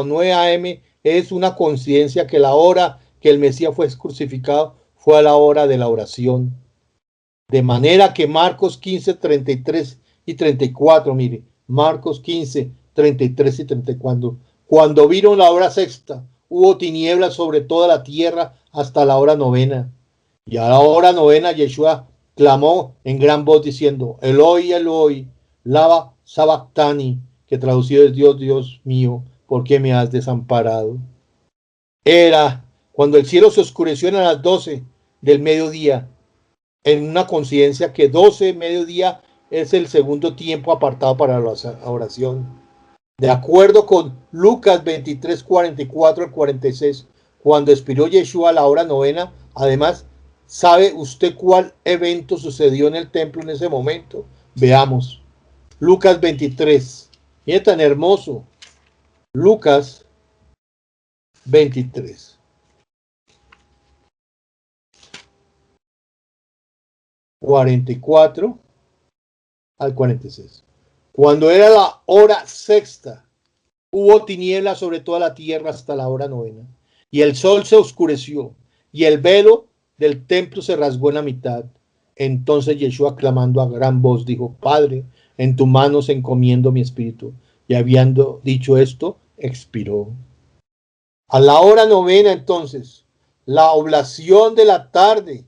9 a.m. es una coincidencia que la hora que el Mesías fue crucificado fue a la hora de la oración. De manera que Marcos 15, 33 y 34, mire, Marcos 15, 33 y 34. Cuando vieron la hora sexta, hubo tinieblas sobre toda la tierra hasta la hora novena. Y a la hora novena, Yeshua clamó en gran voz diciendo, Eloi, Eloi, lama sabactani, que traducido es Dios, Dios mío, ¿por qué me has desamparado? Era cuando el cielo se oscureció a las 12 del mediodía, en una coincidencia que 12 mediodía es el segundo tiempo apartado para la oración. De acuerdo con Lucas 23, 44 al 46, cuando expiró Yeshua a la hora novena, además, ¿sabe usted cuál evento sucedió en el templo en ese momento? Veamos. Lucas 23. Mira tan hermoso. Lucas 23. 44 al 46. Cuando era la hora sexta, hubo tinieblas sobre toda la tierra hasta la hora novena, y el sol se oscureció, y el velo del templo se rasgó en la mitad. Entonces Yeshua, clamando a gran voz, dijo, Padre, en tus manos encomiendo mi espíritu. Y habiendo dicho esto, expiró. A la hora novena, entonces, la oblación de la tarde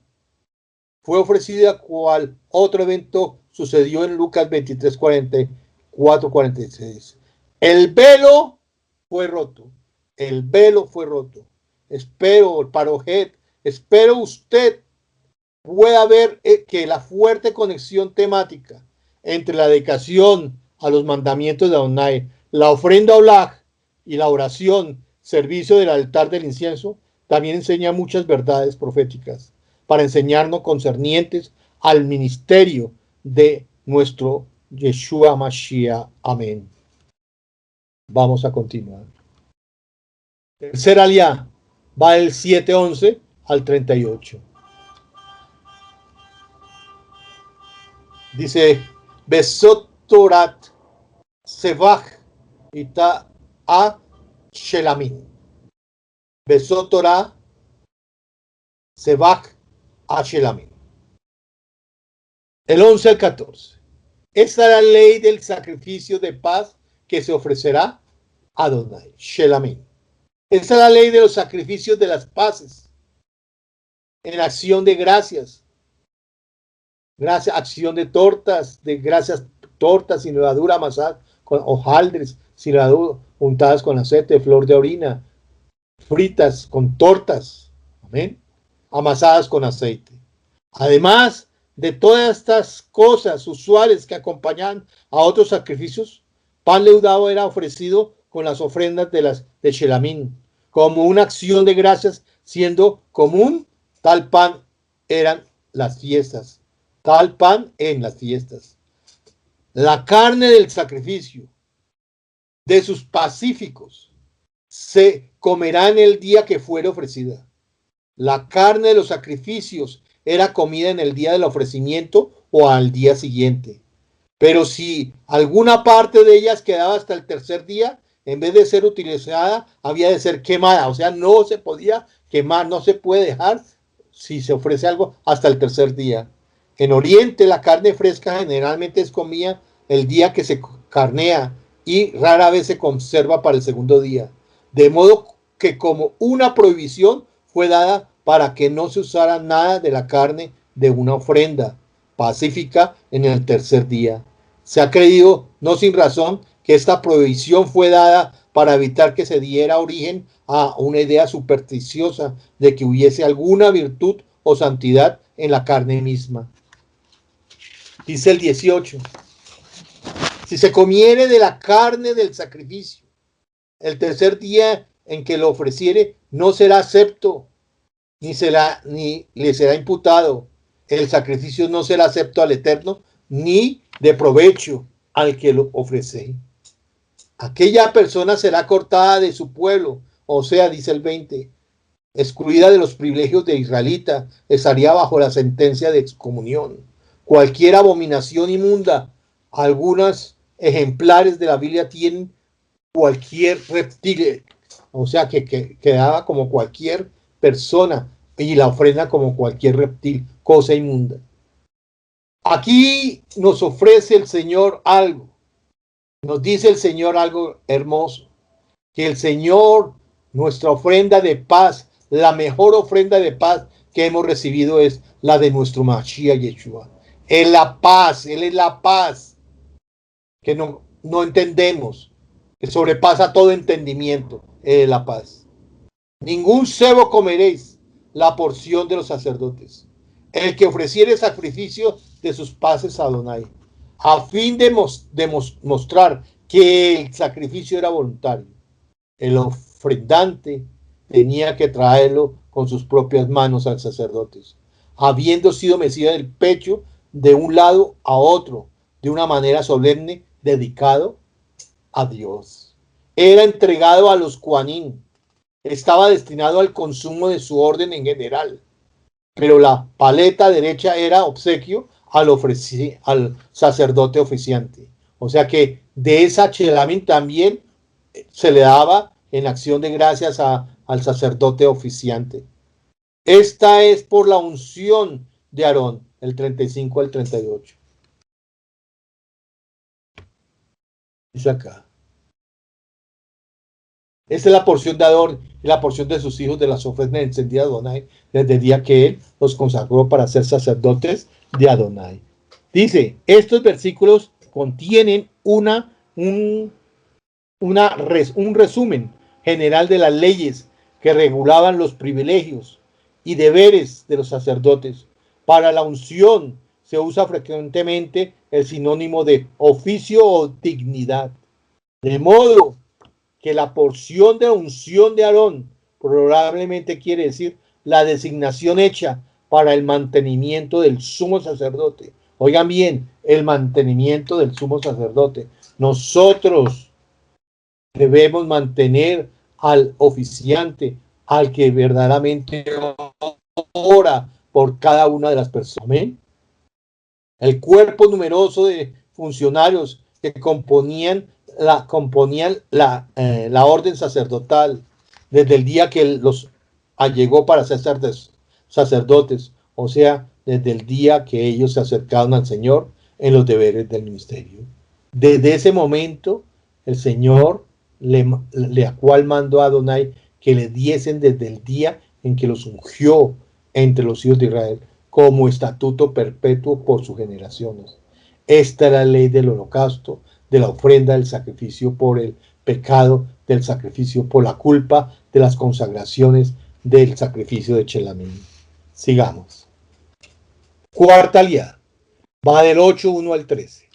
fue ofrecida cual otro evento sucedió en Lucas 23, 44, 46. El velo fue roto. El velo fue roto. Espero, Parojet, espero usted pueda ver que la fuerte conexión temática entre la dedicación a los mandamientos de Adonai, la ofrenda olag y la oración, servicio del altar del incienso, también enseña muchas verdades proféticas para enseñarnos concernientes al ministerio de nuestro Yeshua Mashiach. Amén. Vamos a continuar. Tercer aliyá va del 7:11 al 38. Dice, Besot Torat Sevach Ita a Shelamin. Besot Torah Sevach a Shelamin. El 11 al 14. Esta es la ley del sacrificio de paz que se ofrecerá a Adonai. Shelamin. Esta es la ley de los sacrificios de las paces en acción de gracias. Gracias, acción de tortas, de gracias, tortas sin levadura amasadas con hojaldres sin levadura, untadas con aceite, flor de orina, fritas con tortas, amén, amasadas con aceite. Además de todas estas cosas usuales que acompañan a otros sacrificios, pan leudado era ofrecido con las ofrendas de Shelamín, como una acción de gracias, siendo común tal pan eran las fiestas. Tal pan en las fiestas. La carne del sacrificio de sus pacíficos se comerá en el día que fuere ofrecida. La carne de los sacrificios era comida en el día del ofrecimiento o al día siguiente. Pero si alguna parte de ellas quedaba hasta el tercer día, en vez de ser utilizada, había de ser quemada. O sea, no se podía quemar, no se puede dejar si se ofrece algo hasta el tercer día. En Oriente la carne fresca generalmente es comida el día que se carnea y rara vez se conserva para el segundo día. De modo que como una prohibición fue dada para que no se usara nada de la carne de una ofrenda pacífica en el tercer día. Se ha creído, no sin razón, que esta prohibición fue dada para evitar que se diera origen a una idea supersticiosa de que hubiese alguna virtud o santidad en la carne misma. Dice el 18: si se comiere de la carne del sacrificio, el tercer día en que lo ofreciere, no será acepto, ni le será imputado. El sacrificio no será acepto al Eterno, ni de provecho al que lo ofrece. Aquella persona será cortada de su pueblo, o sea, dice el 20, excluida de los privilegios de israelita, estaría bajo la sentencia de excomunión. Cualquier abominación inmunda, algunos ejemplares de la Biblia tienen cualquier reptil, o sea, que quedaba como cualquier persona, y la ofrenda como cualquier reptil, cosa inmunda. Aquí nos ofrece el Señor algo, nos dice el Señor algo hermoso, que el Señor, nuestra ofrenda de paz, la mejor ofrenda de paz que hemos recibido es la de nuestro Mashiach Yeshua. Es la paz, Él es la paz que no entendemos, que sobrepasa todo entendimiento, es la paz. Ningún cebo comeréis, la porción de los sacerdotes, el que ofreciere sacrificio de sus paces a Adonai, a fin de mostrar que el sacrificio era voluntario. El ofrendante tenía que traerlo con sus propias manos al sacerdote, habiendo sido mecido del pecho de un lado a otro, de una manera solemne, dedicado a Dios. Era entregado a los Kohanim, estaba destinado al consumo de su orden en general, pero la paleta derecha era obsequio al sacerdote oficiante. O sea que de esa chelamín también se le daba en acción de gracias al sacerdote oficiante. Esta es por la unción de Aarón, el 35 al 38. Dice acá. Esta es la porción de Aarón y la porción de sus hijos de las ofrendas encendidas de Adonai, desde el día que él los consagró para ser sacerdotes de Adonai. Dice, estos versículos contienen un resumen general de las leyes que regulaban los privilegios y deberes de los sacerdotes. Para la unción se usa frecuentemente el sinónimo de oficio o dignidad. De modo que la porción de unción de Aarón probablemente quiere decir la designación hecha para el mantenimiento del sumo sacerdote. Oigan bien, el mantenimiento del sumo sacerdote. Nosotros debemos mantener al oficiante, al que verdaderamente ora por cada una de las personas. ¿Amén? El cuerpo numeroso de funcionarios que componían la orden sacerdotal desde el día que los allegó para ser sacerdotes, o sea, desde el día que ellos se acercaron al Señor en los deberes del ministerio. Desde ese momento, el Señor le cual mandó a Adonai que le diesen desde el día en que los ungió entre los hijos de Israel como estatuto perpetuo por sus generaciones. Esta es la ley del holocausto, de la ofrenda, del sacrificio por el pecado, del sacrificio por la culpa, de las consagraciones, del sacrificio de Chelamín. Sigamos. Cuarta aliada. Va del 8:1 al 13.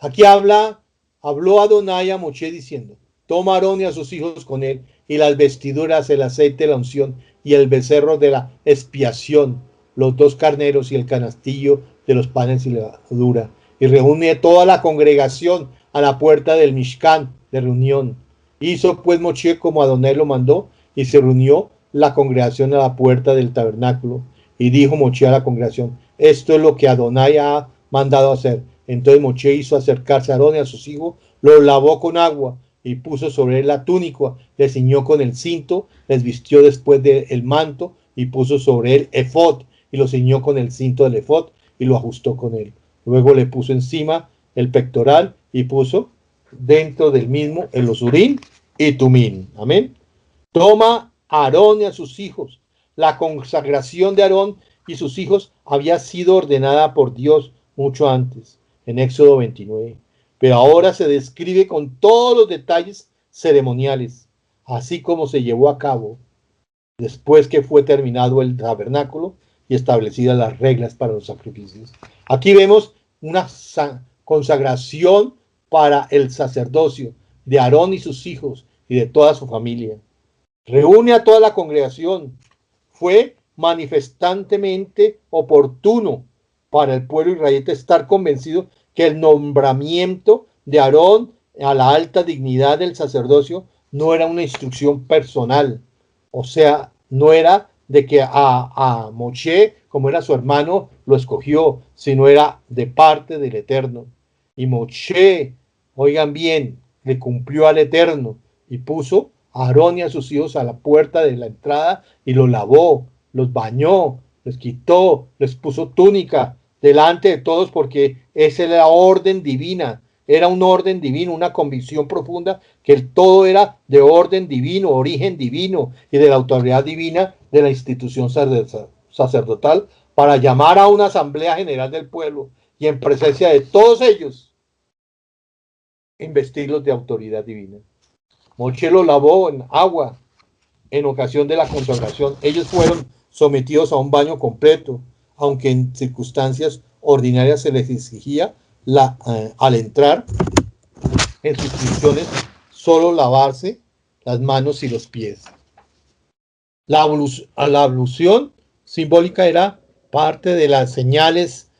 Aquí habló Adonai a Moshe diciendo, toma a Aarón y a sus hijos con él, y las vestiduras, el aceite de la unción, y el becerro de la expiación, los 2 carneros y el canastillo de los panes y levadura, y reúne toda la congregación a la puerta del Mishkan de reunión. Hizo pues Moshe como Adonai lo mandó, y se reunió la congregación a la puerta del tabernáculo. Y dijo Moshe a la congregación, esto es lo que Adonai ha mandado hacer. Entonces Moshe hizo acercarse a Aarón y a sus hijos, los lavó con agua, y puso sobre él la túnica, le ciñó con el cinto, les vistió después del manto, y puso sobre él efod, y lo ciñó con el cinto del efod, y lo ajustó con él. Luego le puso encima el pectoral, y puso dentro del mismo el osurim y Tumín. Amén. Toma a Aarón y a sus hijos. La consagración de Aarón y sus hijos había sido ordenada por Dios mucho antes, en Éxodo 29. Pero ahora se describe con todos los detalles ceremoniales, así como se llevó a cabo después que fue terminado el tabernáculo y establecidas las reglas para los sacrificios. Aquí vemos una consagración para el sacerdocio de Aarón y sus hijos y de toda su familia. Reúne a toda la congregación. Fue manifestantemente oportuno para el pueblo israelita estar convencido que el nombramiento de Aarón a la alta dignidad del sacerdocio no era una instrucción personal, o sea, no era de que a Moshe, como era su hermano, lo escogió, sino era de parte del Eterno. Y Moshe, oigan bien, le cumplió al Eterno y puso a Aarón y a sus hijos a la puerta de la entrada y los lavó, los bañó, les quitó, les puso túnica delante de todos, porque esa era la orden divina. Era un orden divino, una convicción profunda que el todo era de orden divino, origen divino y de la autoridad divina de la institución sacerdotal, para llamar a una asamblea general del pueblo y en presencia de todos ellos investirlos de autoridad divina. Moshe los lavó en agua en ocasión de la consagración. Ellos fueron sometidos a un baño completo, aunque en circunstancias ordinarias se les exigía al entrar en sus funciones solo lavarse las manos y los pies. La ablución simbólica era parte de las señales,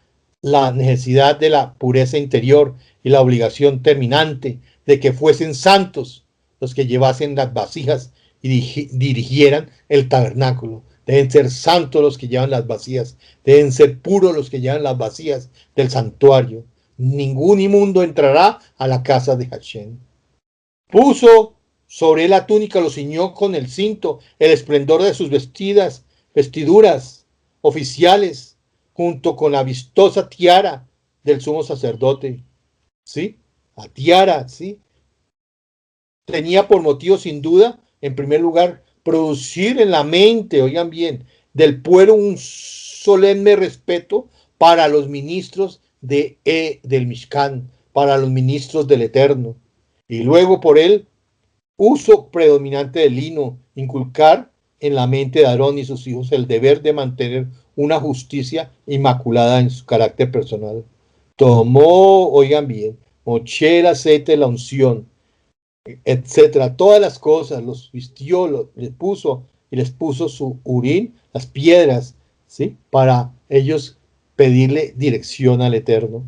la necesidad de la pureza interior y la obligación terminante de que fuesen santos los que llevasen las vasijas y dirigieran el tabernáculo. Deben ser santos los que llevan las vasijas, deben ser puros los que llevan las vasijas del santuario. Ningún inmundo entrará a la casa de Hashem. Puso sobre la túnica, lo ciñó con el cinto, el esplendor de sus vestiduras oficiales, junto con la vistosa tiara del sumo sacerdote. ¿Sí? La tiara, ¿sí? Tenía por motivo, sin duda, en primer lugar, producir en la mente, oigan bien, del pueblo un solemne respeto para los ministros del Mishkan, para los ministros del Eterno, y luego por el uso predominante del lino, inculcar en la mente de Aarón y sus hijos el deber de mantener una justicia inmaculada en su carácter personal. Tomó, oigan bien, Moshe el aceite de la unción, etcétera, todas las cosas, los vistió, les puso su urín, las piedras, ¿sí? Para ellos pedirle dirección al Eterno.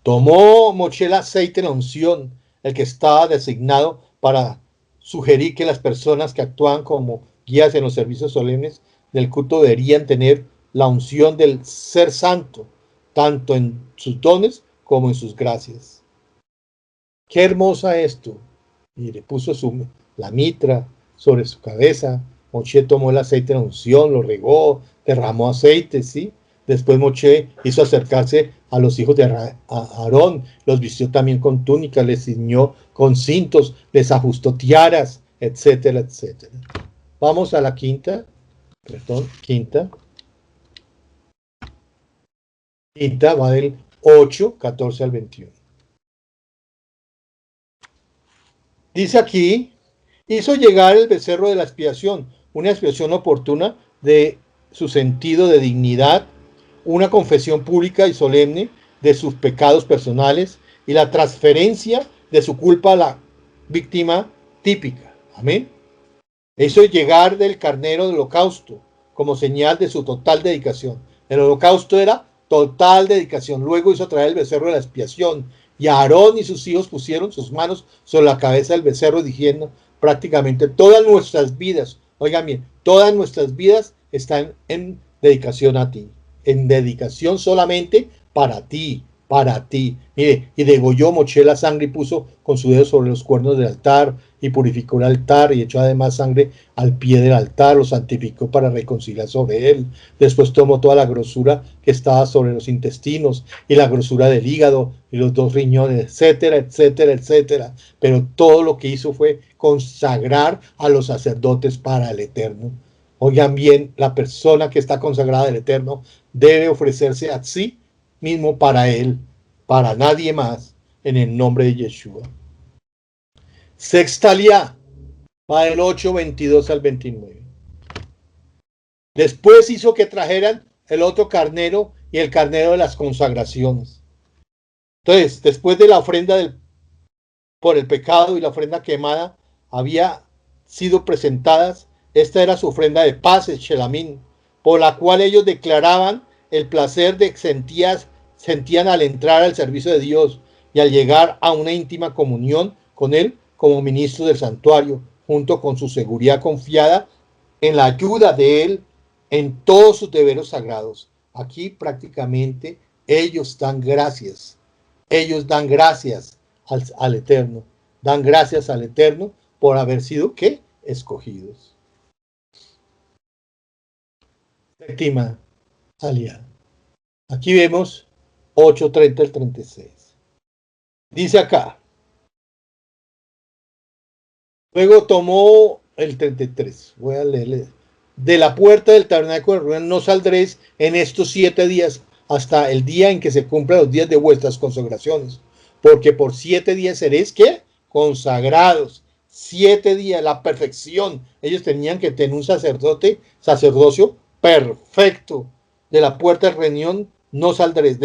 Tomó Moshe el aceite de la unción, el que estaba designado para sugerir que las personas que actúan como guías en los servicios solemnes del culto deberían tener la unción del ser santo, tanto en sus dones como en sus gracias. Qué hermosa esto. Y le puso la mitra sobre su cabeza. Moshe tomó el aceite de la unción, lo regó, derramó aceite, ¿sí? Después Moshe hizo acercarse a los hijos de Aarón, los vistió también con túnicas, les ciñó con cintos, les ajustó tiaras, etcétera, etcétera. Vamos a la quinta. Quinta va del 8, 14 al 21. Dice aquí, hizo llegar el becerro de la expiación, una expiación oportuna de su sentido de dignidad, una confesión pública y solemne de sus pecados personales y la transferencia de su culpa a la víctima típica. Amén. Hizo llegar del carnero del holocausto como señal de su total dedicación. El holocausto era total dedicación. Luego hizo traer el becerro de la expiación y Aarón y sus hijos pusieron sus manos sobre la cabeza del becerro, diciendo prácticamente todas nuestras vidas, oigan bien, todas nuestras vidas están en dedicación a ti, en dedicación solamente para ti, para ti. Mire, y degolló Moche la sangre y puso con su dedo sobre los cuernos del altar y purificó el altar y echó además sangre al pie del altar, lo santificó para reconciliar sobre él. Después tomó toda la grosura que estaba sobre los intestinos y la grosura del hígado y los 2 riñones, etcétera, etcétera, etcétera. Pero todo lo que hizo fue consagrar a los sacerdotes para el Eterno. Oigan bien, la persona que está consagrada al Eterno debe ofrecerse a sí mismo para él, para nadie más, en el nombre de Yeshua. Sexta Liá, va del 8:22 al 29. Después hizo que trajeran el otro carnero y el carnero de las consagraciones. Entonces, después de la ofrenda por el pecado y la ofrenda quemada había sido presentadas, esta era su ofrenda de paz, el Shelamín, por la cual ellos declaraban el placer de que sentían al entrar al servicio de Dios y al llegar a una íntima comunión con Él como ministros del santuario, junto con su seguridad confiada en la ayuda de Él en todos sus deberes sagrados. Aquí prácticamente ellos dan gracias al Eterno, dan gracias al Eterno por haber sido, ¿qué? Escogidos. Séptima aliada. Aquí vemos 8:30 al 36. Dice acá. Luego tomó el 33. Voy a leerle. De la puerta del tabernáculo de reunión no saldréis en estos 7 días hasta el día en que se cumplan los días de vuestras consagraciones. Porque por 7 días seréis, ¿qué? Consagrados. 7 días, la perfección. Ellos tenían que tener un sacerdocio perfecto. De la puerta de reunión no saldréis.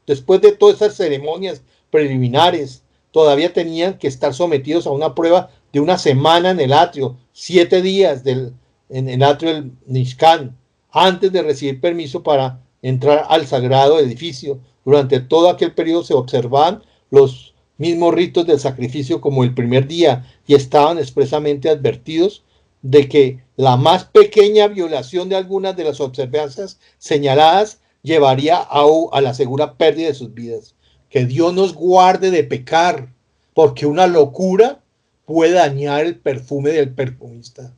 Después de todas esas ceremonias preliminares, todavía tenían que estar sometidos a una prueba de una semana en el atrio, 7 días en el atrio del Mishkan, antes de recibir permiso para entrar al sagrado edificio. Durante todo aquel periodo se observaban los mismos ritos del sacrificio como el primer día y estaban expresamente advertidos de que la más pequeña violación de algunas de las observancias señaladas llevaría a la segura pérdida de sus vidas. Que Dios nos guarde de pecar, porque una locura puede dañar el perfume del perfumista.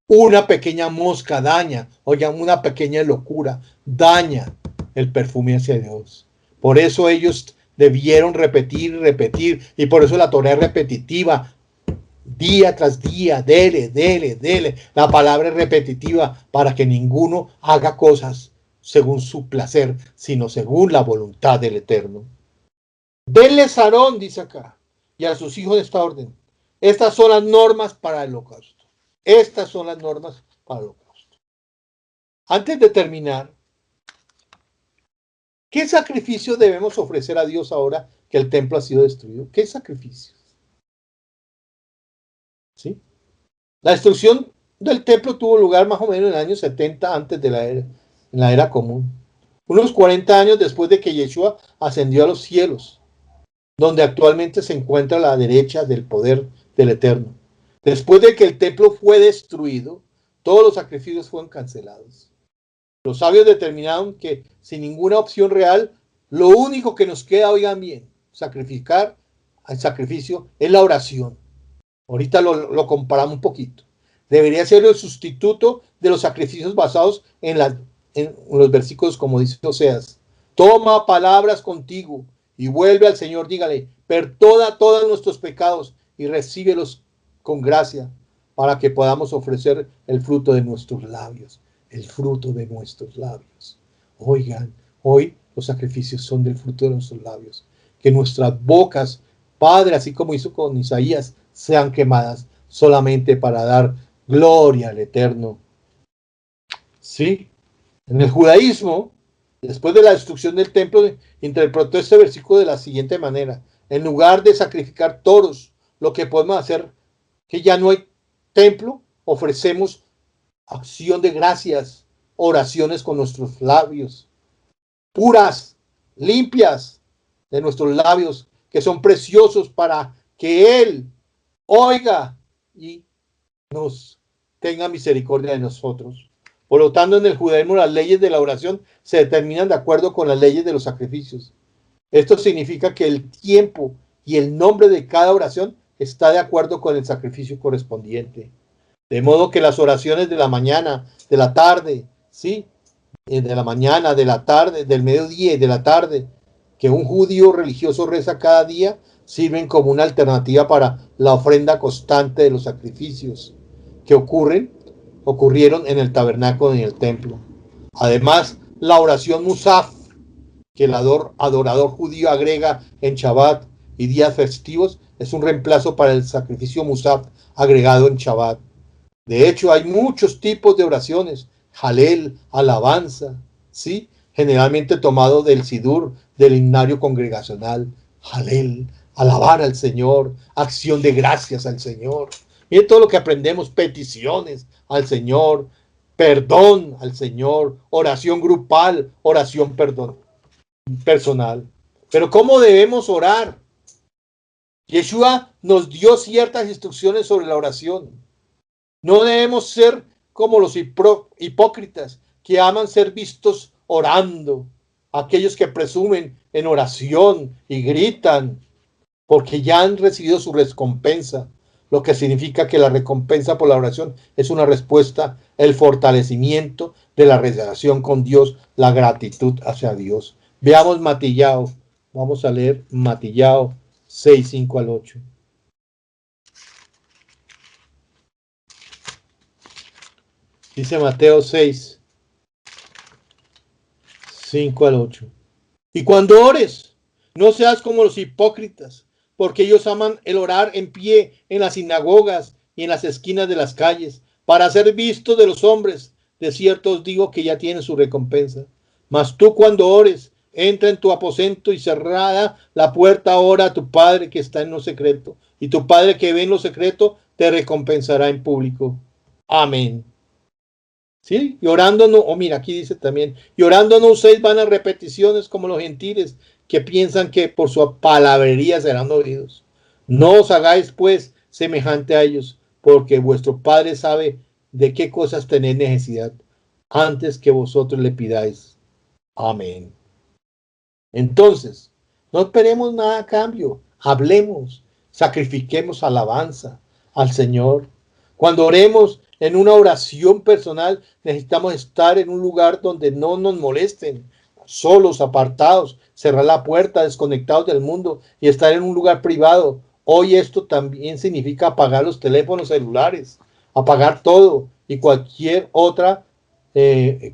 Una pequeña mosca daña, oigan, una pequeña locura daña el perfume hacia Dios. Por eso ellos debieron repetir y repetir, y por eso la Torá es repetitiva, día tras día, dele. La palabra es repetitiva para que ninguno haga cosas según su placer, sino según la voluntad del Eterno. Denles a Aarón, dice acá, y a sus hijos de esta orden. Estas son las normas para el holocausto. Estas son las normas para el holocausto. Antes de terminar, ¿qué sacrificio debemos ofrecer a Dios ahora que el templo ha sido destruido? ¿Qué sacrificios? ¿Sí? La destrucción del templo tuvo lugar más o menos en el año 70 antes de en la era común. Unos 40 años después de que Yeshua ascendió a los cielos, donde actualmente se encuentra a la derecha del poder del Eterno. Después de que el templo fue destruido, todos los sacrificios fueron cancelados. Los sabios determinaron que sin ninguna opción real, lo único que nos queda, oigan bien, sacrificar al sacrificio es la oración. Ahorita lo comparamos un poquito. Debería ser el sustituto de los sacrificios basados en los versículos como dice Oseas. Toma palabras contigo y vuelve al Señor, dígale, perdona todos nuestros pecados y recíbelos con gracia para que podamos ofrecer el fruto de nuestros labios. El fruto de nuestros labios. Oigan, hoy los sacrificios son del fruto de nuestros labios. Que nuestras bocas, Padre, así como hizo con Isaías, sean quemadas solamente para dar gloria al Eterno. Sí, en el judaísmo, después de la destrucción del templo, interpretó este versículo de la siguiente manera. En lugar de sacrificar toros, lo que podemos hacer, que ya no hay templo, ofrecemos acción de gracias, oraciones con nuestros labios, puras, limpias de nuestros labios, que son preciosos para que Él oiga y nos tenga misericordia de nosotros. Por lo tanto, en el judaísmo las leyes de la oración se determinan de acuerdo con las leyes de los sacrificios. Esto significa que el tiempo y el nombre de cada oración está de acuerdo con el sacrificio correspondiente. De modo que las oraciones de la mañana, de la tarde, ¿sí? De la mañana, de la tarde, del mediodía y de la tarde, que un judío religioso reza cada día, sirven como una alternativa para la ofrenda constante de los sacrificios que ocurrieron en el tabernáculo y en el templo. Además, la oración Musaf, que el adorador judío agrega en Shabbat y días festivos, es un reemplazo para el sacrificio Musaf agregado en Shabbat. De hecho, hay muchos tipos de oraciones: Halel, alabanza, ¿sí? Generalmente tomado del Sidur, del himnario congregacional. Halel, alabar al Señor, acción de gracias al Señor. Miren todo lo que aprendemos: peticiones al Señor, perdón al Señor, oración grupal, oración personal. Pero ¿cómo debemos orar? Yeshua nos dio ciertas instrucciones sobre la oración. No debemos ser como los hipócritas que aman ser vistos orando, aquellos que presumen en oración y gritan porque ya han recibido su recompensa, lo que significa que la recompensa por la oración es una respuesta, el fortalecimiento de la relación con Dios, la gratitud hacia Dios. Veamos Matillao, vamos a leer Matillao 6, 5 al 8. Dice Mateo 6, 5 al 8. Y cuando ores, no seas como los hipócritas, porque ellos aman el orar en pie en las sinagogas y en las esquinas de las calles, para ser vistos de los hombres. De cierto os digo que ya tienen su recompensa. Mas tú, cuando ores, entra en tu aposento y cerrada la puerta, ora a tu Padre que está en lo secreto, y tu Padre que ve en lo secreto te recompensará en público. Amén. ¿Sí? Y orando no, mira, aquí dice también, y orando no uséis vanas repeticiones como los gentiles, que piensan que por su palabrería serán oídos. No os hagáis pues semejante a ellos, porque vuestro Padre sabe de qué cosas tenéis necesidad, antes que vosotros le pidáis. Amén. Entonces, no esperemos nada a cambio, hablemos, sacrifiquemos alabanza al Señor. Cuando oremos en una oración personal, necesitamos estar en un lugar donde no nos molesten, solos, apartados, cerrar la puerta, desconectados del mundo y estar en un lugar privado. Hoy esto también significa apagar los teléfonos celulares, apagar todo y cualquier otra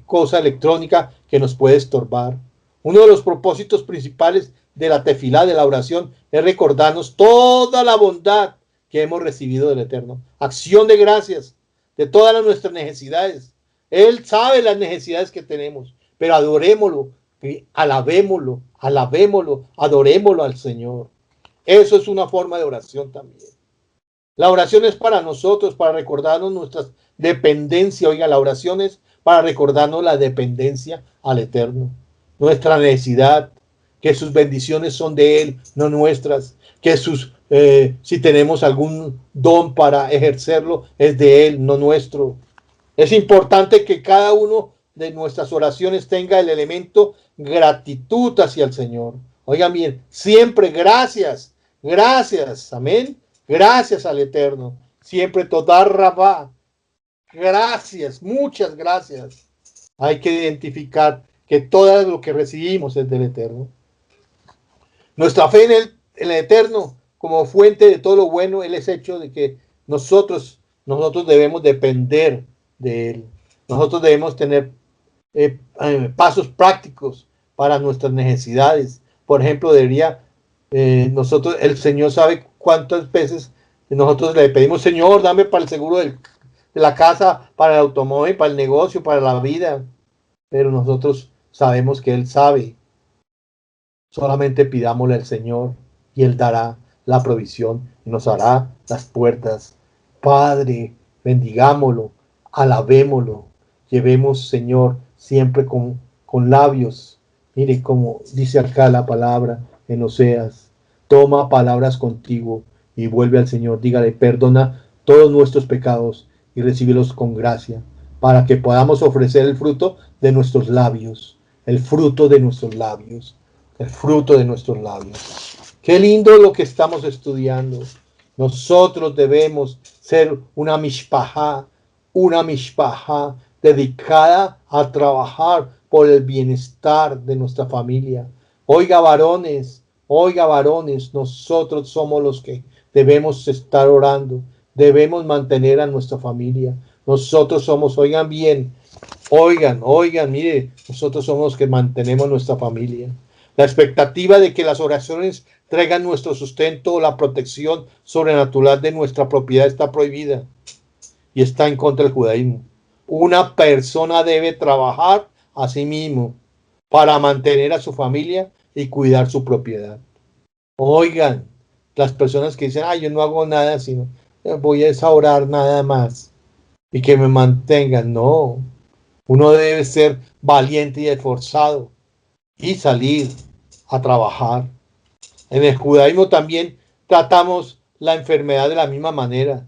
cosa electrónica que nos puede estorbar. Uno de los propósitos principales de la tefilá, de la oración, es recordarnos toda la bondad que hemos recibido del Eterno. Acción de gracias de todas nuestras necesidades. Él sabe las necesidades que tenemos, pero adorémoslo, alabémoslo, adorémoslo al Señor. Eso es una forma de oración también. La oración es para nosotros, para recordarnos nuestra dependencia. Oiga, la oración es para recordarnos la dependencia al Eterno, nuestra necesidad, que sus bendiciones son de Él, no nuestras, que si tenemos algún don para ejercerlo, es de Él, no nuestro. Es importante que cada uno de nuestras oraciones tenga el elemento gratitud hacia el Señor. Oigan bien, siempre gracias, amén, gracias al Eterno, siempre todá rabá, gracias, muchas gracias. Hay que identificar que todo lo que recibimos es del Eterno. Nuestra fe en el Eterno como fuente de todo lo bueno, Él es hecho de que nosotros debemos depender de Él. Nosotros debemos tener pasos prácticos para nuestras necesidades. Por ejemplo, el Señor sabe cuántas veces nosotros le pedimos: Señor, dame para el seguro de la casa, para el automóvil, para el negocio, para la vida. Pero nosotros sabemos que Él sabe. Solamente pidámosle al Señor y Él dará la provisión y nos hará las puertas. Padre, bendigámoslo, alabémoslo, llevemos, Señor, siempre con labios. Mire como dice acá la palabra en Oseas: toma palabras contigo y vuelve al Señor, dígale: perdona todos nuestros pecados y recíbelos con gracia, para que podamos ofrecer el fruto de nuestros labios, el fruto de nuestros labios. el fruto de nuestros labios. Qué lindo lo que estamos estudiando. Nosotros debemos ser una mishpajá dedicada a trabajar por el bienestar de nuestra familia. Oiga, varones, nosotros somos los que debemos estar orando, debemos mantener a nuestra familia. Nosotros somos, oigan bien, oigan, mire, nosotros somos los que mantenemos nuestra familia. La expectativa de que las oraciones traigan nuestro sustento o la protección sobrenatural de nuestra propiedad está prohibida y está en contra del judaísmo. Una persona debe trabajar a sí mismo para mantener a su familia y cuidar su propiedad. Oigan, las personas que dicen, yo no hago nada, sino voy a orar nada más y que me mantengan. No, uno debe ser valiente y esforzado y salir a trabajar. En el judaísmo también tratamos la enfermedad de la misma manera.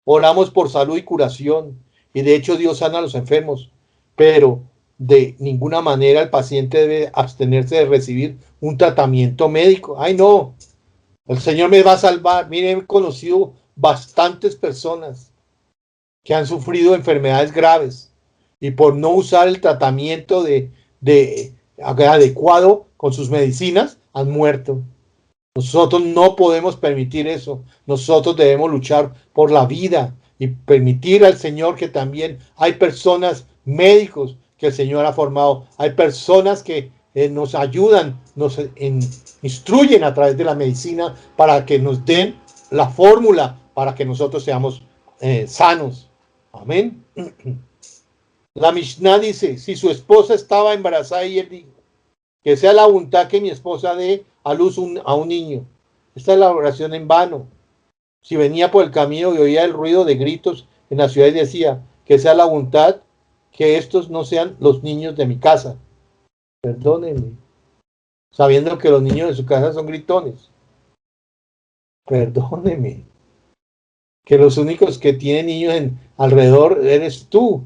Oramos por salud y curación, y de hecho Dios sana a los enfermos, pero de ninguna manera el paciente debe abstenerse de recibir un tratamiento médico. Ay, no, el Señor me va a salvar. Miren, he conocido bastantes personas que han sufrido enfermedades graves y por no usar el tratamiento adecuado con sus medicinas han muerto. Nosotros no podemos permitir eso. Nosotros debemos luchar por la vida y permitir al Señor que también hay personas, médicos que el Señor ha formado. Hay personas que nos ayudan, nos instruyen a través de la medicina para que nos den la fórmula para que nosotros seamos sanos. Amén. La Mishnah dice, si su esposa estaba embarazada y él dijo, que sea la voluntad que mi esposa dé a luz a un niño. Esta es la oración en vano. Si venía por el camino y oía el ruido de gritos en la ciudad y decía, que sea la voluntad que estos no sean los niños de mi casa. Perdónenme. Sabiendo que los niños de su casa son gritones. Perdónenme. Que los únicos que tienen niños alrededor eres tú.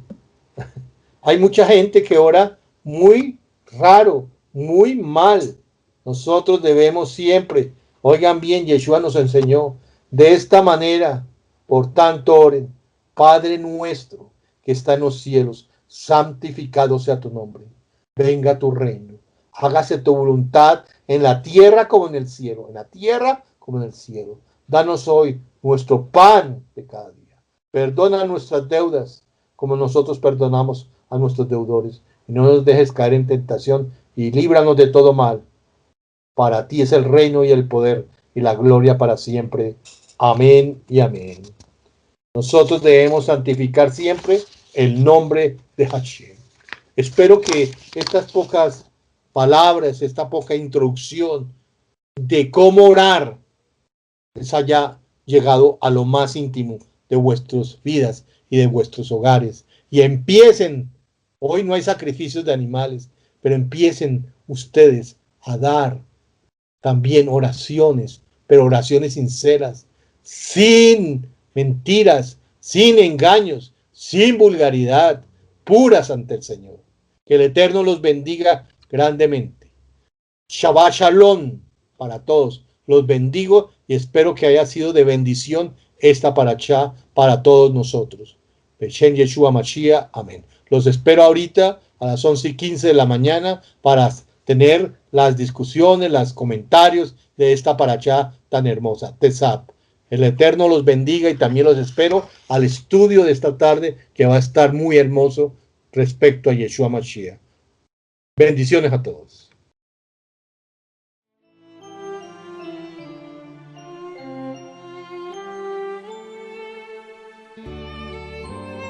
Hay mucha gente que ora muy raro, muy mal. Nosotros debemos siempre, oigan bien, Yeshua nos enseñó de esta manera. Por tanto, oren, Padre nuestro que está en los cielos, santificado sea tu nombre. Venga tu reino. Hágase tu voluntad en la tierra como en el cielo. En la tierra como en el cielo. Danos hoy nuestro pan de cada día. Perdona nuestras deudas como nosotros perdonamos a nuestros deudores. Y no nos dejes caer en tentación y líbranos de todo mal. Para ti es el reino y el poder y la gloria para siempre. Amén y amén. Nosotros debemos santificar siempre el nombre de Hashem. Espero que estas pocas palabras, esta poca introducción de cómo orar les haya llegado a lo más íntimo de vuestras vidas y de vuestros hogares. Y empiecen, hoy no hay sacrificios de animales, pero empiecen ustedes a dar también oraciones, pero oraciones sinceras, sin mentiras, sin engaños, sin vulgaridad, puras ante el Señor. Que el Eterno los bendiga grandemente. Shabbat Shalom para todos. Los bendigo y espero que haya sido de bendición esta parashá para todos nosotros. Beshem Yeshua Mashiach. Amén. Los espero ahorita a las 11:15 de la mañana para tener las discusiones, los comentarios de esta parashá tan hermosa. Tesap. El Eterno los bendiga y también los espero al estudio de esta tarde que va a estar muy hermoso respecto a Yeshua Mashiach. Bendiciones a todos.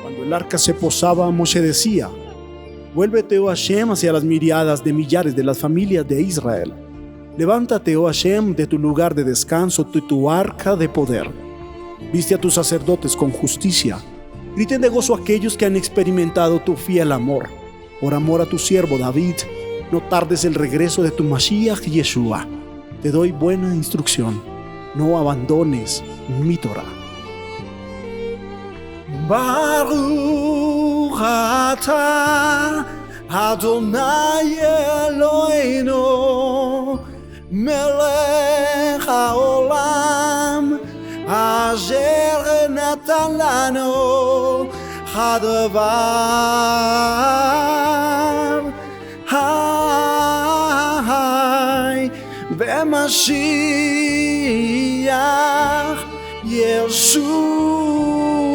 Cuando el arca se posaba, Moshe decía: vuélvete, oh Hashem, hacia las miriadas de millares de las familias de Israel. Levántate, oh Hashem, de tu lugar de descanso, de tu arca de poder. Viste a tus sacerdotes con justicia. Griten de gozo aquellos que han experimentado tu fiel amor. Por amor a tu siervo David, no tardes el regreso de tu Mashiach Yeshua. Te doy buena instrucción. No abandones mi Torah. Baruch atah Adonai Eloheinu מלך העולם, אשר נתן לנו הדבר ומשיח ישוע.